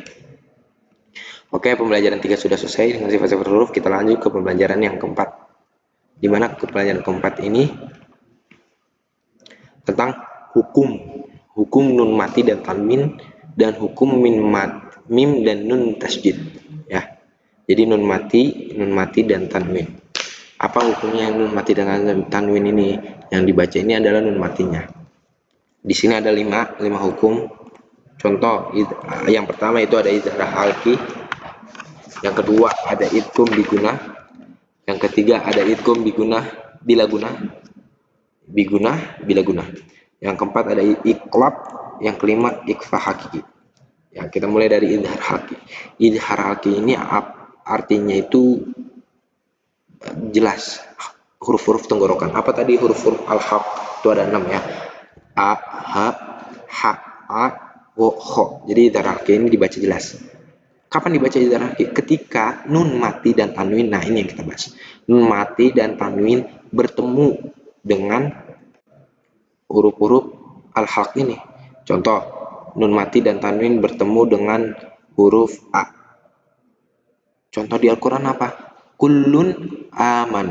Oke, pembelajaran 3 sudah selesai dengan sifat-sifat huruf. Kita lanjut ke pembelajaran yang keempat. Di mana pembelajaran keempat ini tentang hukum nun mati dan tanwin, dan hukum mim dan nun tasjid ya. Jadi nun mati dan tanwin. Apa hukumnya nun mati dan tanwin ini? Yang dibaca ini adalah nun matinya. Di sini ada 5 hukum. Contoh yang pertama itu ada izharah halki, yang kedua ada idgham bigunah, yang ketiga ada idgham bigunah bila gunah, yang keempat ada iqlab, yang kelima ikhfa hakiki. Ya, kita mulai dari izhar halki. Izhar halki ini artinya itu jelas, huruf-huruf tenggorokan. Apa tadi huruf-huruf al-haq itu ada 6 ya, a, ha, ha, a, wo, ho. Jadi izhar halki ini dibaca jelas. Kapan dibaca idhar haqiqi? Ketika nun mati dan tanwin. Nah, ini yang kita bahas. Nun mati dan tanwin bertemu dengan huruf-huruf al-halq ini. Contoh, nun mati dan tanwin bertemu dengan huruf A. Contoh di Al-Quran apa? Kullun aman.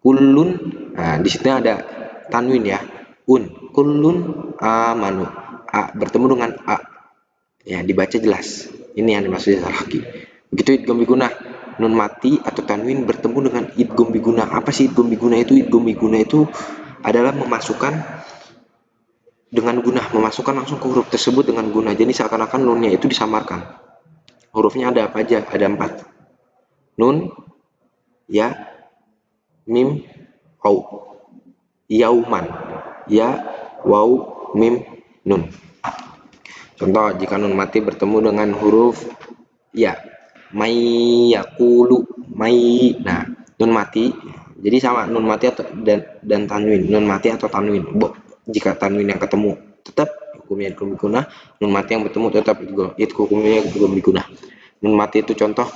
Kullun, nah di situ ada tanwin ya. Kullun amanu. A bertemu dengan A. Ya, dibaca jelas. Ini yang dimaksud al-haqi. Begitu idgham bigunah. Nun mati atau tanwin bertemu dengan idgham bigunah. Apa sih idgham bigunah itu? Idgham bigunah itu adalah memasukkan dengan gunah, memasukkan langsung ke huruf tersebut dengan gunah. Jadi seakan-akan nunnya itu disamarkan. Hurufnya ada apa aja? Ada 4. Nun, ya, mim, waw. Yauman, ya, waw, mim, nun. Contoh, jika nun mati bertemu dengan huruf ya, may yakulu, may. Nah, nun mati, jadi sama nun mati atau dan tanwin, nun mati atau tanwin. Jika tanwin yang ketemu tetap hukumnya idgham bigunah, nun mati yang bertemu tetap hukumnya idgham bigunah. Nun mati itu contoh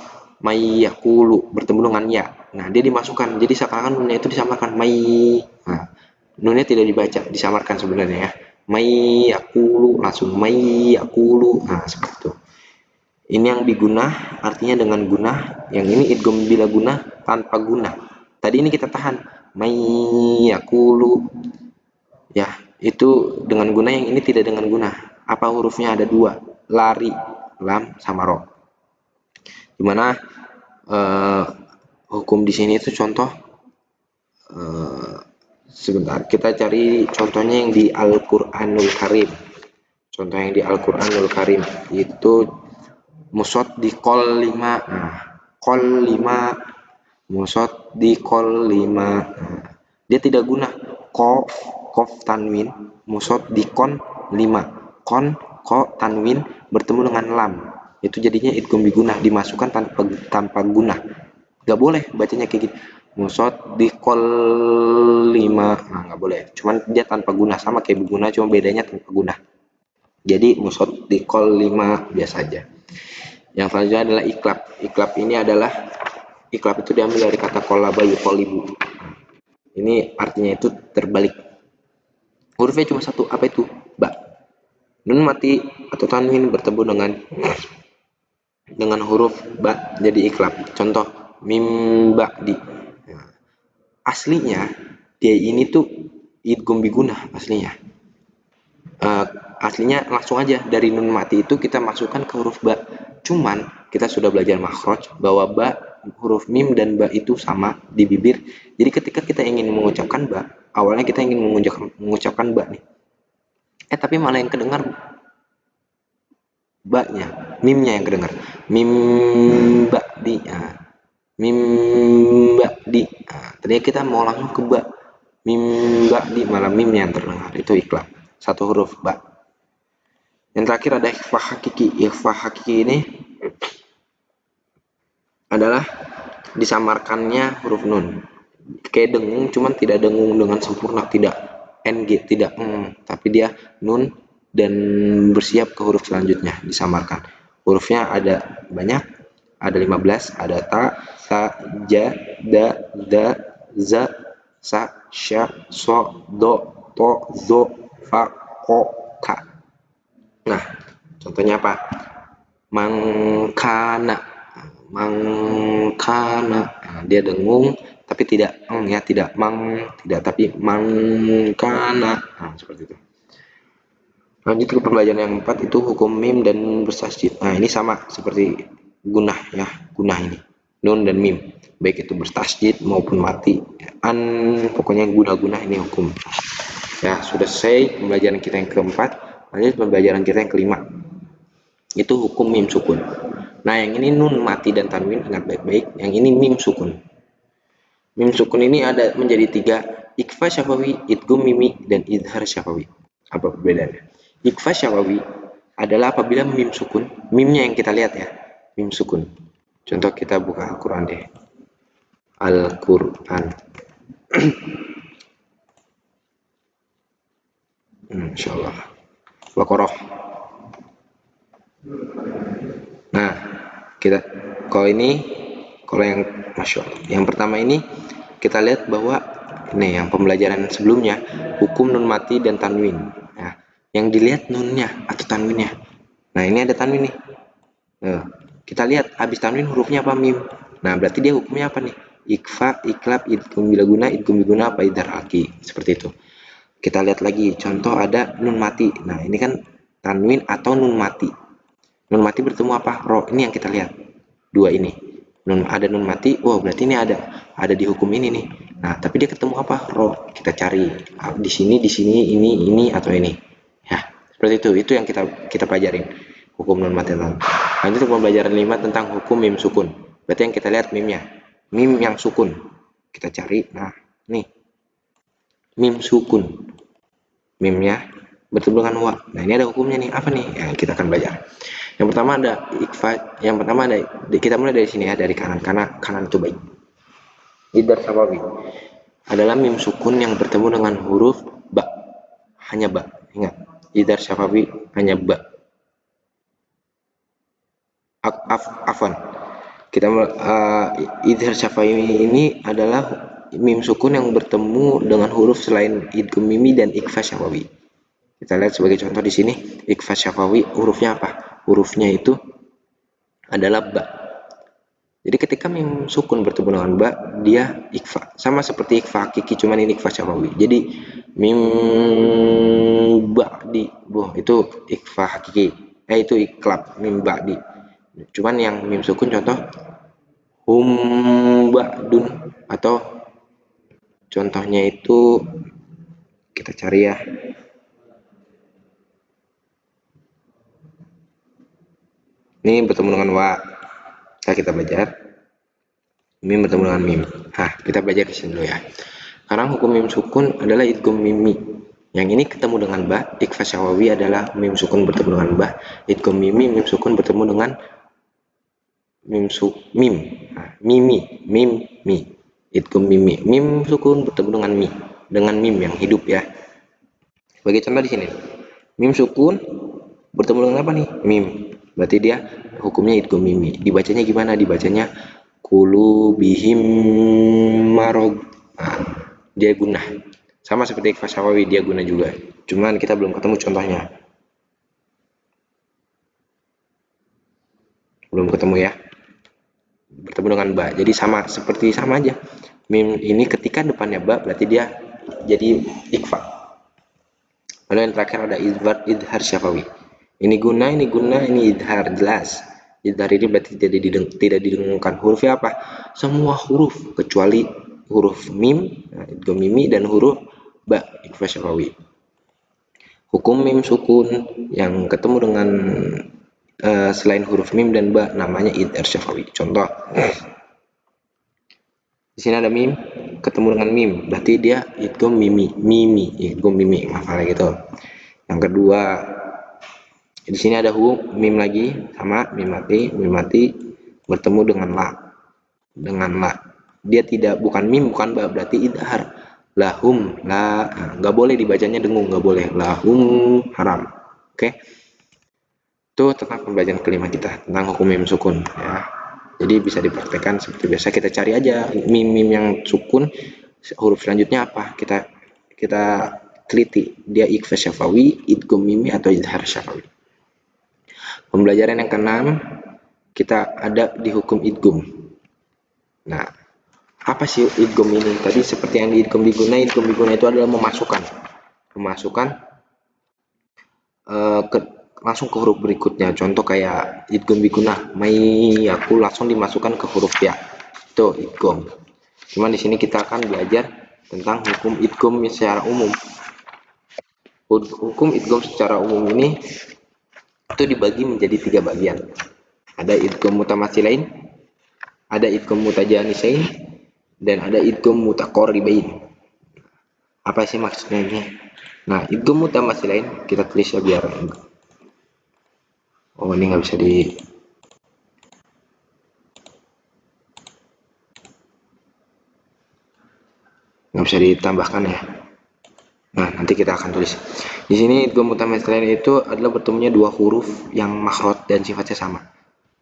may yakulu bertemu dengan ya. Nah, dia dimasukkan. Jadi seakan-akan nunnya itu disamarkan may. Nah, nunnya tidak dibaca, disamarkan sebenarnya ya. May yakulu langsung may yakulu. Nah, seperti itu. Ini yang bigunah artinya dengan gunah, yang ini idgham bila gunah tanpa gunah. Tadi ini kita tahan may yakulu. Ya, itu dengan guna, yang ini tidak dengan guna. Apa hurufnya? Ada 2, lari, lam sama ro. Dimana hukum di sini itu contoh, sebentar kita cari contohnya yang di Al-Qur'anul Karim. Contoh yang di Al-Qur'anul Karim itu musod di kol 5. Nah, kol 5, musod di kol 5. Nah, dia tidak guna. Kof tanwin, musod di kon 5. Kon, ko tanwin bertemu dengan lam. Itu jadinya idgham bigunah, dimasukkan tanpa guna. Gak boleh bacanya kayak gitu. Musod di kol 5. Nah, gak boleh. Cuman dia tanpa guna, sama kayak biguna, cuma bedanya tanpa guna. Jadi musod di kol 5 biasa aja. Yang selanjutnya adalah iklab. Iklab ini adalah, iklab itu diambil dari kata kolaba yuqolibu. Ini artinya itu terbalik. Hurufnya cuma satu, apa itu? Ba. Nun mati atau tanwin bertemu dengan huruf ba jadi iklab. Contoh mim ba'di. Nah, aslinya dia ini tuh idgham bigunah aslinya. Aslinya langsung aja dari nun mati itu kita masukkan ke huruf ba. Cuman kita sudah belajar makhraj bahwa ba, huruf mim dan ba itu sama di bibir. Jadi ketika kita ingin mengucapkan ba, awalnya kita ingin mengucapkan ba nih. Tapi malah yang kedengar ba-nya, mimnya yang kedengar. Mim ba di. Nah, mim ba di. Nah, tadinya kita mau langsung ke ba. Mim ba di, malah mimnya yang terdengar. Itu iklab. Satu huruf ba. Yang terakhir ada ikhfa hakiki. Ikhfa hakiki ini adalah disamarkannya huruf nun. Kayak dengung, cuman tidak dengung dengan sempurna, tidak ng, tidak tapi dia nun dan bersiap ke huruf selanjutnya, disamarkan. Hurufnya ada banyak, ada 15, ada ta, sa, ja, da, za, sa, sya, so, do, to, zo, fa, ko, ka. Nah, contohnya apa? Mangkana. Nah, dia dengung tapi tidak ya, tidak tidak, tapi mangkana. Nah, seperti itu. Lanjut ke pembelajaran yang 4, itu hukum mim dan bertasydid. Nah, ini sama seperti gunah ya, gunah ini. Nun dan mim, baik itu bertasydid maupun mati. Pokoknya guna-guna ini hukum. Ya, sudah selesai pembelajaran kita yang keempat. Lanjut pembelajaran kita yang kelima. Itu hukum mim sukun. Nah, yang ini nun mati dan tanwin, ingat baik-baik. Yang ini mim sukun. Mim sukun ini ada menjadi 3, ikhfa syafawi, idgham mimi, dan idhar syafawi. Apa perbedaannya? Ikhfa syafawi adalah apabila mim sukun, mimnya yang kita lihat ya, mim sukun. Contoh kita buka Al-Quran deh. Al-Quran. Insyaallah. Baqarah. Nah, Kita kalau yang Masya Allah, yang pertama ini kita lihat bahwa ini yang pembelajaran sebelumnya, hukum nun mati dan tanwin. Nah, yang dilihat nunnya atau tanwinnya. Nah, ini ada tanwin nih. Nah, kita lihat habis tanwin hurufnya apa, mim. Nah, berarti dia hukumnya apa nih? Ikfa, iklab, idgham bilaguna, idgham biguna, apa idhar aki. Seperti itu. Kita lihat lagi, contoh ada nun mati. Nah, ini kan tanwin atau nun mati. Nun mati bertemu apa? Ro. Ini yang kita lihat. Dua ini. Ada nun mati, oh berarti ini ada di hukum ini nih. Nah, tapi dia ketemu apa? Ro. Kita cari di sini, ini atau ini. Ya, seperti itu. Itu yang kita pelajarin. Hukum nun mati. Lanjut ke pembelajaran 5 tentang hukum mim sukun. Berarti yang kita lihat mimnya. Mim yang sukun. Kita cari. Nah, nih. Mim sukun. Mimnya bertemu dengan wa. Nah, ini ada hukumnya nih. Apa nih? Ya, kita akan belajar. Yang pertama ada ikfa. Yang pertama ada, kita mulai dari sini ya, dari kanan, karena kanan itu baik. Idhar sawawi adalah mim sukun yang bertemu dengan huruf ba. Hanya ba. Ingat, idhar sawawi hanya ba. Afwan. Kita idhar sawawi ini adalah mim sukun yang bertemu dengan huruf selain idgham mimi dan ikfa syafawi. Kita lihat sebagai contoh di sini, ikfa syafawi hurufnya apa? Hurufnya itu adalah ba. Jadi ketika mim sukun bertemu dengan ba, dia ikfa. Sama seperti ikfa hakiki, cuman ini ikfa syafawi. Jadi mim ba di, itu ikfa hakiki. Itu iklab, mim ba di. Cuman yang mim sukun contoh hum ba'dun, atau contohnya itu kita cari ya. Ini bertemu dengan wa. Kita belajar. Mim bertemu dengan mim. Nah, kita belajar di sini dulu ya. Sekarang hukum mim sukun adalah idgham mimi. Yang ini ketemu dengan ba. Ikfa syawawi adalah mim sukun bertemu dengan ba. Idgham mimi, mim sukun bertemu dengan mim. Nah, mimi, mim, mi. Idgham mimi. Mim sukun bertemu dengan mi. Dengan mim yang hidup ya. Sebagai contoh di sini. Mim sukun bertemu dengan apa nih? Mim. Berarti dia hukumnya idgham mimi. Dibacanya gimana? Dibacanya kulubihim marog. Nah, dia guna. Sama seperti ikfa syawawi, dia guna juga. Cuman kita belum ketemu contohnya. Belum ketemu ya. Bertemu dengan ba. Jadi sama aja. Mim ini ketika depannya ba berarti dia jadi ikfa. Lalu yang terakhir ada idhar syafawi. Ini guna, ini idhar, jelas. Idhar ini berarti tidak didengungkan. Hurufnya apa? Semua huruf kecuali huruf mim, idgham mimi, dan huruf ba, ikfa syafawi. Hukum mim sukun yang ketemu dengan selain huruf mim dan ba namanya idhar syafawi. Contoh, di sini ada mim ketemu dengan mim, berarti dia idgham mimi, idgham mimi, masalah gitu. Yang kedua, di sini ada mim lagi, sama mim mati bertemu dengan la. Dia bukan mim, bukan ba, berarti idhar. Lahum, la, nggak boleh dibacanya dengung, nggak boleh. Lahum haram. Oke. Itu tentang pembelajaran kelima kita tentang hukum mim sukun ya. Jadi bisa dipraktekkan seperti biasa, kita cari aja mim yang sukun, huruf selanjutnya apa, kita teliti, dia ikfa syafawi, idgham mimi, atau idhar syafawi. Pembelajaran yang keenam, kita ada di hukum idgham. Nah, apa sih idgham ini? Tadi seperti yang di idgham biguna itu adalah memasukkan langsung ke huruf berikutnya. Contoh kayak idgham biguna, aku langsung dimasukkan ke huruf ya. Itu idgham. Cuman di sini kita akan belajar tentang hukum idgham secara umum. Hukum idgham secara umum ini itu dibagi menjadi 3 bagian. Ada idgham mutamatsilain, ada idgham mutajanisain, dan ada idgham mutaqarribain. Apa sih maksudnya ini? Nah, idgham mutamatsilain kita tulis ya biar ini nggak bisa ditambahkan ya. Nah, nanti kita akan tulis. Di sini idgham mutamatsilain itu adalah bertemunya 2 huruf yang makhraj dan sifatnya sama.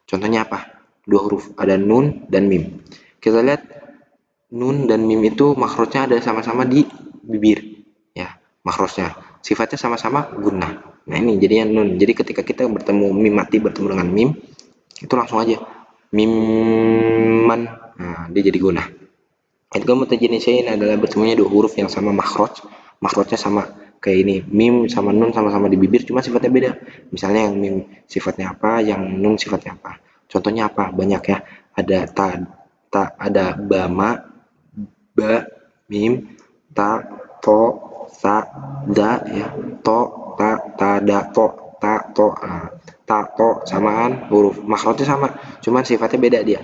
Contohnya apa? dua huruf, ada nun dan mim. Kita lihat nun dan mim itu makhrajnya ada sama-sama di bibir, ya, makhrajnya. Sifatnya sama-sama gunnah. Nah, ini jadinya nun. Jadi ketika kita bertemu mim mati bertemu dengan mim, itu langsung aja mimman. Nah, dia jadi gunnah. Idgham mutajanisain adalah bertemunya dua huruf yang sama makhraj. Makhrajnya sama kayak ini. Mim sama nun sama-sama di bibir, cuma sifatnya beda. Misalnya yang mim sifatnya apa, yang nun sifatnya apa. Contohnya apa? Banyak ya. Ada ada bama, ba, mim, ta, to, sa, da, ya, to, ta, da, to, ta, to, samaan huruf makhrajnya sama, cuman sifatnya beda dia.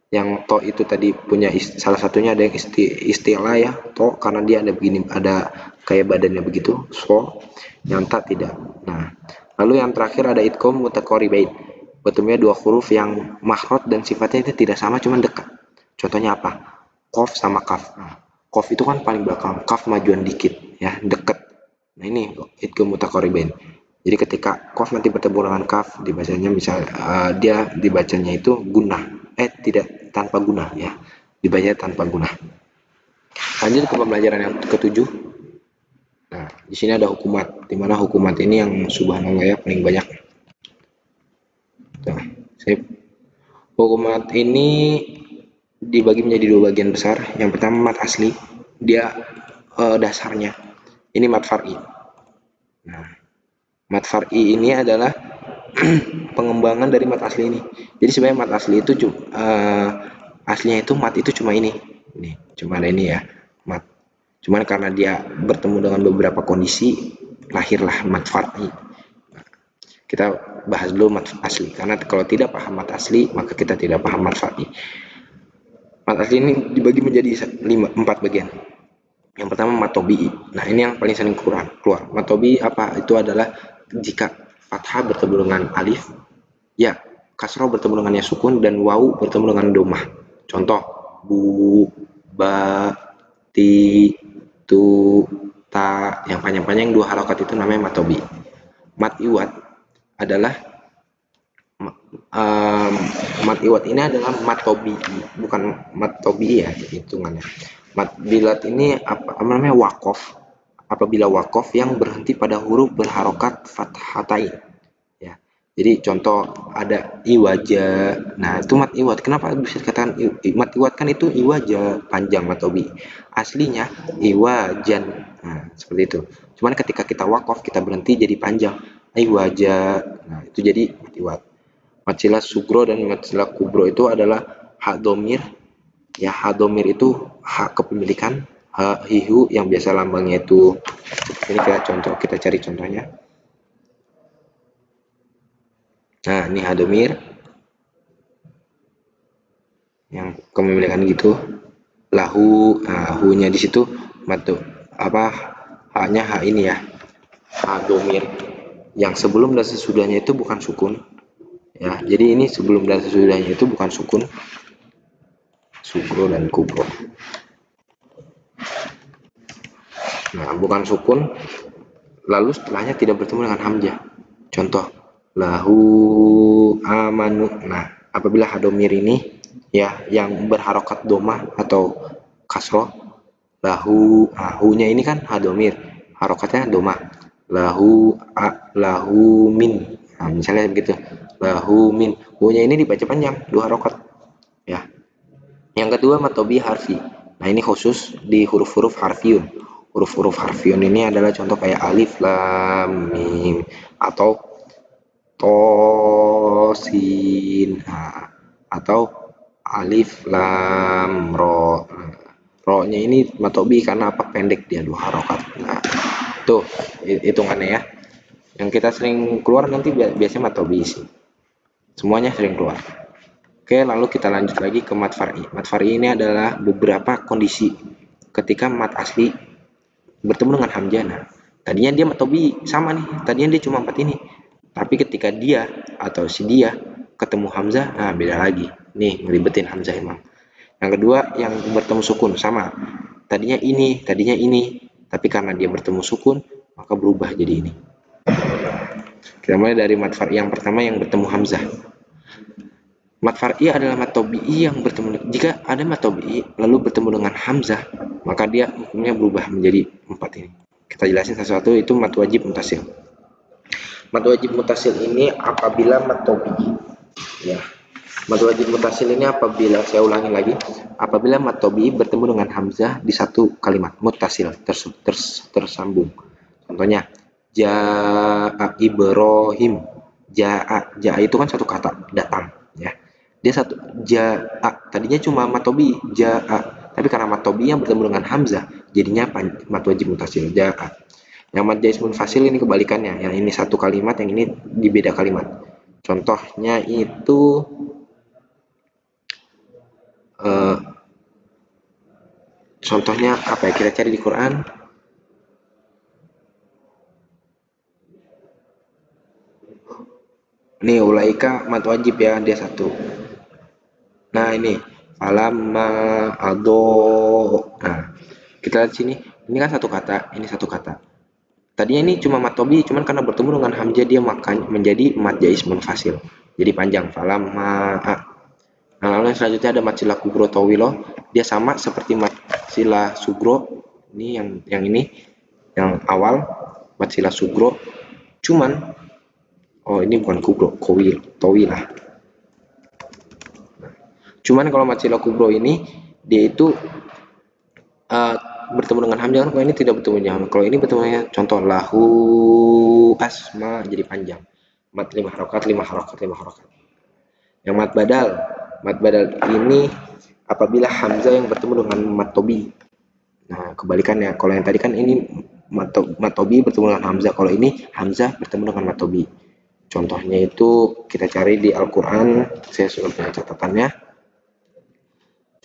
Yang to itu tadi punya salah satunya ada yang istilah ya, to karena dia ada begini, ada kayak badannya begitu, so, yang tak tidak. Nah, lalu yang terakhir ada idgham mutaqaribain, bertemunya dua huruf yang makhraj dan sifatnya itu tidak sama, cuman dekat. Contohnya apa? Qaf sama kaf. Nah, qaf itu kan paling belakang, kaf majuan dikit, ya, dekat. Nah, ini idgham mutaqaribain. Jadi ketika qaf nanti bertemu dengan kaf, dibacanya misal dia dibacanya itu gunnah. Tidak, tanpa guna ya. Dibaca tanpa guna. Lanjut ke pembelajaran yang ketujuh. Nah, di sini ada hukumat, di mana hukumat ini yang subhanallah ya paling banyak. Nah, hukumat ini dibagi menjadi dua bagian besar. Yang pertama mat asli, dia dasarnya. Ini mat far'i. Nah, mat far'i ini adalah pengembangan dari mat asli ini. Jadi sebenarnya mat asli itu aslinya itu mat itu cuma ini. Nih, cuma ada ini ya, mat. Cuman karena dia bertemu dengan beberapa kondisi, lahirlah mat far'i. Kita bahas dulu mat asli, karena kalau tidak paham mat asli, maka kita tidak paham mat far'i. Mat asli ini dibagi menjadi 4 bagian. Yang pertama mat tobi'i. Nah, ini yang paling sering keluar. Mat tobi'i apa? Itu adalah jika fathah bertemu dengan alif, ya, kasroh bertemu dengan ya sukun, dan wawu bertemu dengan domah. Contoh, bu, ba, ti, tu, ta, yang panjang-panjang dua harokat itu namanya mat tobi'i. Mat iwat adalah mat iwat ini adalah mat tobi'i, bukan mat tobi'i ya hitungannya. Mat bilat ini apa namanya, wakof, apabila wakof yang berhenti pada huruf berharokat fathatain, ya. Jadi contoh ada iwaja, nah itu mat iwat. Kenapa bisa dikatakan mat iwat? Kan itu iwaja panjang mat tobi, aslinya iwajan. Nah, seperti itu. Cuman ketika kita wakof kita berhenti jadi panjang iwaja, nah itu jadi mat iwat. Mat silah sugro dan mat silah kubro itu adalah hak domir, ya, hak domir itu hak kepemilikan, hak hihu yang biasa lambangnya itu, ini kita cari contohnya. Nah, ini hak domir yang kepemilikan gitu, lahu, nah, hu-nya di situ matu apa, haknya hak ini ya, hak domir yang sebelum dan sesudahnya itu bukan sukun, ya. Jadi ini sebelum dan sesudahnya itu bukan sukun, sugro dan kubro. Nah, bukan sukun, lalu setelahnya tidak bertemu dengan hamzah. Contoh, lahu amanu. Nah, apabila hadomir ini ya yang berharokat domah atau kasroh, lahu, hu-nya ini kan hadomir, harokatnya domah. Lahu min. Nah, misalnya begitu. Lahu min. Hu-nya ini dibaca panjang, dua harokat. Ya. Yang kedua matobi harfi. Nah, ini khusus di huruf-huruf harfiun. Huruf-huruf harfiun ini adalah contoh kayak alif, lam, mim, atau tosin, atau alif, lam, ro. Ro-nya ini matobi karena apa? Pendek, dia dua harokat. Nah, tuh hitungannya ya. Yang kita sering keluar nanti biasanya matobi sih. Semuanya sering keluar. Oke, lalu kita lanjut lagi ke mat far'i. Mat far'i ini adalah beberapa kondisi ketika mat asli bertemu dengan hamzah. Nah, tadinya dia matobi sama nih, tadinya dia cuma 4 ini. Tapi ketika dia atau si dia ketemu hamzah, nah beda lagi. Nih, ngeribetin hamzah emang. Yang kedua yang bertemu sukun sama. Tadinya ini, tapi karena dia bertemu sukun, maka berubah jadi ini. Kita mulai dari mat far'i yang pertama yang bertemu hamzah. Mat far'i adalah mat tabi'i yang bertemu. Jika ada mat tabi'i lalu bertemu dengan hamzah, maka dia hukumnya berubah menjadi 4 ini. Kita jelasin satu-satu. Itu mat wajib mutasil. Mat wajib mutasil ini apabila mat tabi'i, ya. Mat wajib mutasil ini apabila, saya ulangi lagi, apabila mat tabi'i bertemu dengan hamzah di satu kalimat mutasil tersambung. Contohnya, ja'a Ibrahim. Ja'a itu kan satu kata, datang, ya. Dia satu ja'a, tadinya cuma mat tabi'i ja'a, tapi karena mat tabi'i yang bertemu dengan hamzah jadinya mat wajib mutasil ja'a. Yang mat jaiz munfasil ini kebalikannya, yang ini satu kalimat, yang ini di beda kalimat. Contohnya itu contohnya apa ya, kita cari di Quran. Nih ulaika mat wajib ya, dia satu. Nah ini falamma ado. Nah kita lihat sini, ini kan satu kata, ini satu kata. Tadinya ini cuma mat tobi, cuman karena bertemu dengan hamzah dia makan menjadi mat jaiz munfasil. Jadi panjang falamma. Nah lalu yang selanjutnya ada mat sila kubro tawilo, dia sama seperti mat sila sugro. Ini yang ini yang awal mat sila sugro, cuman oh ini bukan kubro, tawilah. Cuman kalau mat sila kubro ini dia itu bertemu dengan hamzah kan, kalau ini tidak bertemu dengan hamzah. Kalau ini bertemu dengan contoh lahu asma, jadi panjang. Mat 5 harokat, 5 harokat, 5 harokat. Yang mat badal ini apabila hamzah yang bertemu dengan mat tobi. Nah kebalikannya, kalau yang tadi kan ini mat tobi bertemu dengan hamzah, kalau ini hamzah bertemu dengan mat tobi. Contohnya itu kita cari di Al-Quran, saya sudah punya catatannya.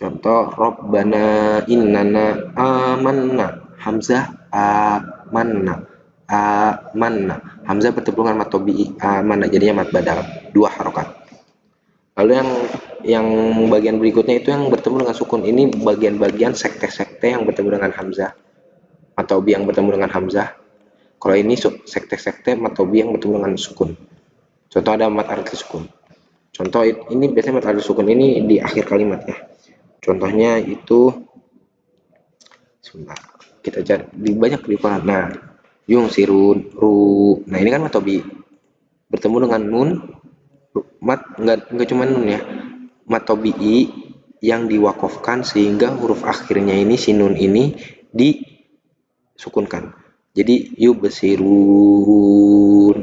Contoh Rabbana innana amanna, hamzah amanna, hamzah bertemu dengan mat tobi amanna, jadinya mat badal 2 harokat. Lalu yang bagian berikutnya itu yang bertemu dengan sukun. Ini bagian-bagian sekte-sekte yang bertemu dengan hamzah, mat tobi yang bertemu dengan hamzah. Kalau ini sekte-sekte mat tobi yang bertemu dengan sukun. Contoh ada mat arti sukun. Contoh ini biasanya mat arti sukun ini di akhir kalimat ya. Contohnya itu sebentar, kita cari di banyak di Quran. Nah, yung sirun ru. Nah, ini kan mat tobi bertemu dengan nun, mat enggak cuma nun ya. Mat tobi'i yang diwakafkan sehingga huruf akhirnya ini si nun ini disukunkan. Jadi yubsirun,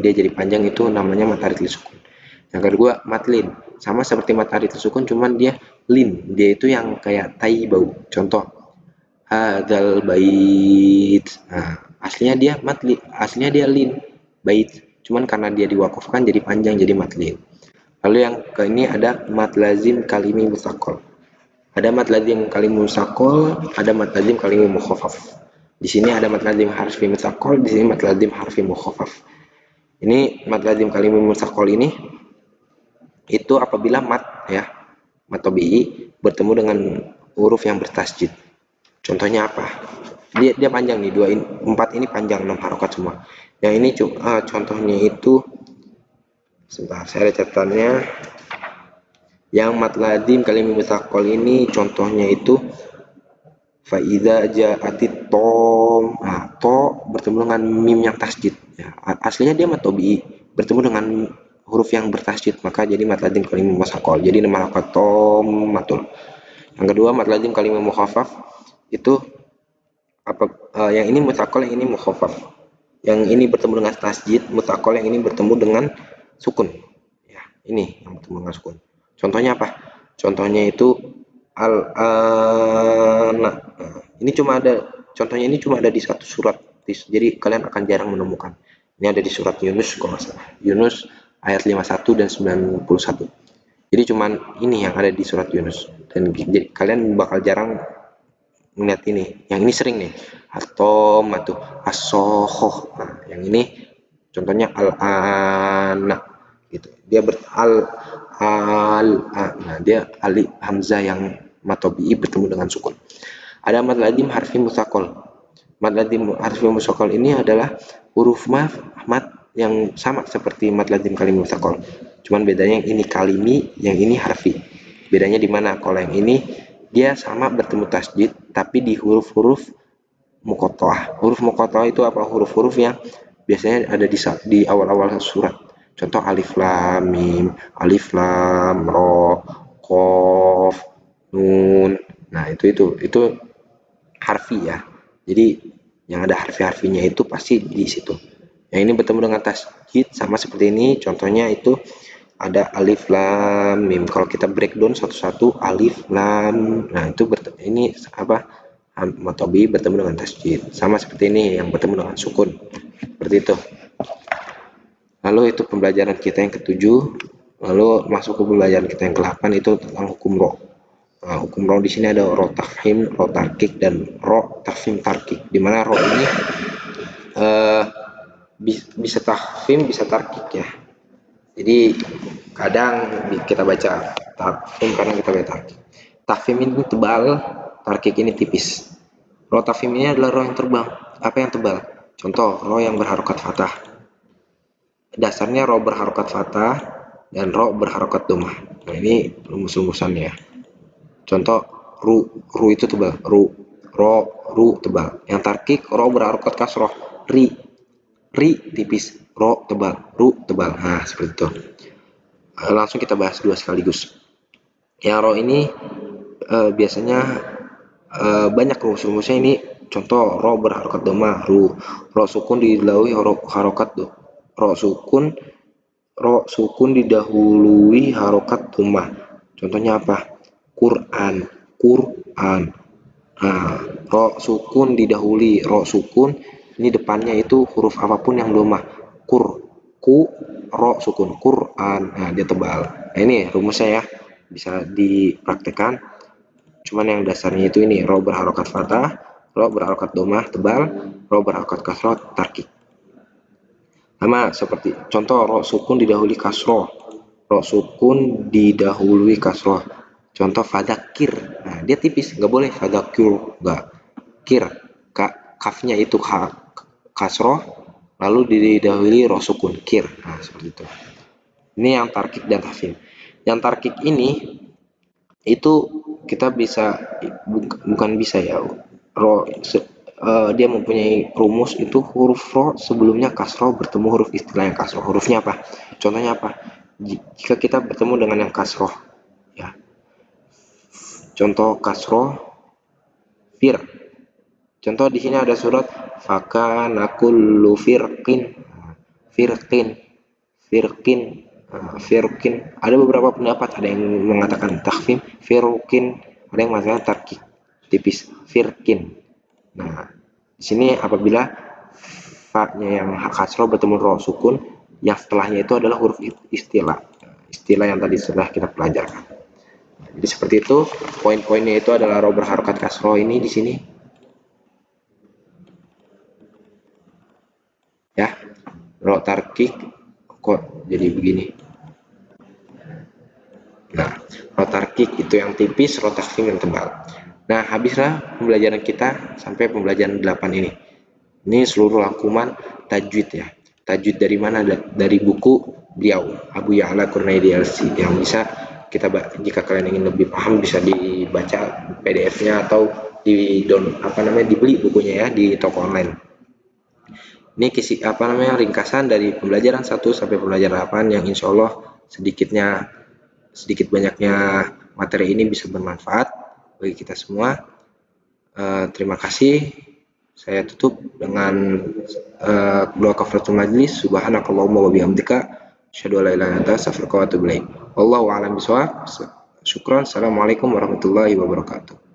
dia jadi panjang, itu namanya mat arid sukun. Yang kedua matlin, sama seperti mat arid sukun, cuman dia lin, dia itu yang kayak tai bau. Contoh hadzal bait. Nah, aslinya dia matli, aslinya dia lin bait, cuman karena dia diwakafkan jadi panjang, jadi matlin. Lalu yang ke ini ada mat lazim kalimi musaqqal. Ada mat lazim kalimi musaqqal, ada mat lazim kalimi mukhaffaf. Di sini ada mat lazim harfi musaqqal, di sini mat lazim harfi mukhaffaf. Ini mat lazim kalimi musaqqal ini itu apabila mat ya, mat tabi'i bertemu dengan huruf yang bertasjid. Contohnya apa? Dia panjang nih, 4 ini panjang, 6 harokat semua. Yang ini contohnya itu sebentar, saya ada catatannya. Yang mat lazim kalimi musaqqal ini contohnya itu faiza ja'atit tom. Nah, to bertemu dengan mim yang tasjid. Ya, aslinya dia mat tabi'i bertemu dengan huruf yang bertasjid, maka jadi mat lazim kalimah musaqqal. Jadi nama harokat tom matul. Yang kedua mat lazim kalimah mukhaffaf itu apa? Yang ini musaqqal, yang ini mukhaffaf. Yang ini bertemu dengan tasjid musaqqal, yang ini bertemu dengan sukun. Ya, ini yang bertemu dengan sukun. Contohnya apa? Contohnya itu al-ana. Nah, ini cuma ada, contohnya ini cuma ada di satu surat. Jadi kalian akan jarang menemukan. Ini ada di surat Yunus kalau nggak salah. Yunus ayat 51 dan 91. Jadi cuman ini yang ada di surat Yunus. Dan jadi, kalian bakal jarang melihat ini. Yang ini sering nih. Atom atau asohoh. Nah, yang ini contohnya al-ana gitu. Dia nah dia alif hamzah yang mat tabi'i bertemu dengan sukun. Ada mat lazim harfi musaqqal. Mat lazim harfi musaqqal ini adalah huruf mat yang sama seperti mad lazim kalimi mutsaqal. Cuman bedanya yang ini kalimi, yang ini harfi. Bedanya di mana? Kalau yang ini dia sama bertemu tasydid tapi di huruf-huruf muqatta'ah. Huruf muqatta'ah itu apa? Huruf-huruf yang biasanya ada di awal-awal surat. Contoh alif lam mim, alif lam ro, qaf, nun. Nah, itu harfi ya. Jadi yang ada harfi-harfinya itu pasti di situ. Yang ini bertemu dengan tasydid sama seperti ini. Contohnya itu ada alif lam mim. Kalau kita breakdown satu-satu alif lam, nah itu ini apa? Matobi bertemu dengan tasydid. Sama seperti ini yang bertemu dengan sukun. Seperti itu. Lalu itu pembelajaran kita yang ketujuh. Lalu masuk ke pembelajaran kita yang ke-8 itu tentang hukum ro. Nah, hukum ro di sini ada ro tafhim, ro tarkik, dan ro tafhim tarkik. Di mana ro ini bisa tafhim, bisa tarkik ya. Jadi kadang kita baca tafhim, kadang kita baca tarkik. Tafhim ini tebal, tarkik ini tipis. Ro tafhim ini adalah ro yang terbang. Apa yang tebal? Contoh, ro yang berharokat fathah. Dasarnya ro berharokat fathah dan ro berharokat domah. Nah, ini rumus-rumusannya. Contoh, ru itu tebal, ru tebal. Yang tarkik, ro berharokat kasroh, ri tipis, ro tebal, ru tebal. Nah, seperti itu. Langsung kita bahas dua sekaligus. Yang ro ini biasanya banyak rumus-rumusnya ini. Contoh, ro berharokat domah, ro sukun didahului harokat ro sukun didahului harokat domah. Contohnya apa? Quran. Nah, ro sukun didahului ro sukun, ini depannya itu huruf apapun yang domah. Ro sukun, Quran. Nah, dia tebal. Nah, ini rumusnya ya. Bisa dipraktekkan. Cuman yang dasarnya itu ini, ro berharokat fathah, ro berharokat domah tebal, ro berharokat kasroh tarkik. Sama seperti contoh ro sukun didahului kasroh, ro sukun didahului kasroh. Contoh fadzakir. Nah, dia tipis, nggak boleh fadzakir, nggak. Kir, kafnya itu kasroh, lalu didahului ro sukun, kir. Nah, seperti itu. Ini yang tarkik dan tafhim. Yang tarkik ini itu kita bisa bukan bisa ya, dia mempunyai rumus itu huruf ro sebelumnya kasroh bertemu huruf istilah yang kasroh. Hurufnya apa? Contohnya apa? Jika kita bertemu dengan yang kasroh ya, contoh kasroh fir. Contoh di sini ada surat fakana kullu firqin, firqin. Ada beberapa pendapat, ada yang mengatakan takhfif firqin, ada yang mengatakan tarkik tipis firqin. Nah, di sini apabila fa-nya yang kasroh bertemu ro sukun, yang setelahnya itu adalah huruf istilah yang tadi sudah kita pelajari. Jadi seperti itu, poin-poinnya itu adalah ro berharokat kasroh ini di sini. Ya, ro tarkik kok jadi begini. Nah, ro tarkik itu yang tipis, ro tafhim yang tebal. Nah, habislah pembelajaran kita sampai pembelajaran 8 ini. Ini seluruh rangkuman tajwid ya. Tajwid dari mana? Dari buku beliau, Abu Ya'la Qurnaidi LC, yang bisa kita, jika kalian ingin lebih paham, bisa dibaca PDF-nya atau dibeli bukunya ya di toko online. Ini ringkasan dari pembelajaran 1 sampai pembelajaran 8 yang insya Allah sedikit banyaknya materi ini bisa bermanfaat bagi kita semua. Terima kasih. Saya tutup dengan doa kafaratul majlis. Subhanakallahumma wa bihamdika asyhadu an la ilaha illa anta astaghfiruka wa atubu ilaik. Wallahu a'lam bishawab. Syukran. Assalamualaikum warahmatullahi wabarakatuh.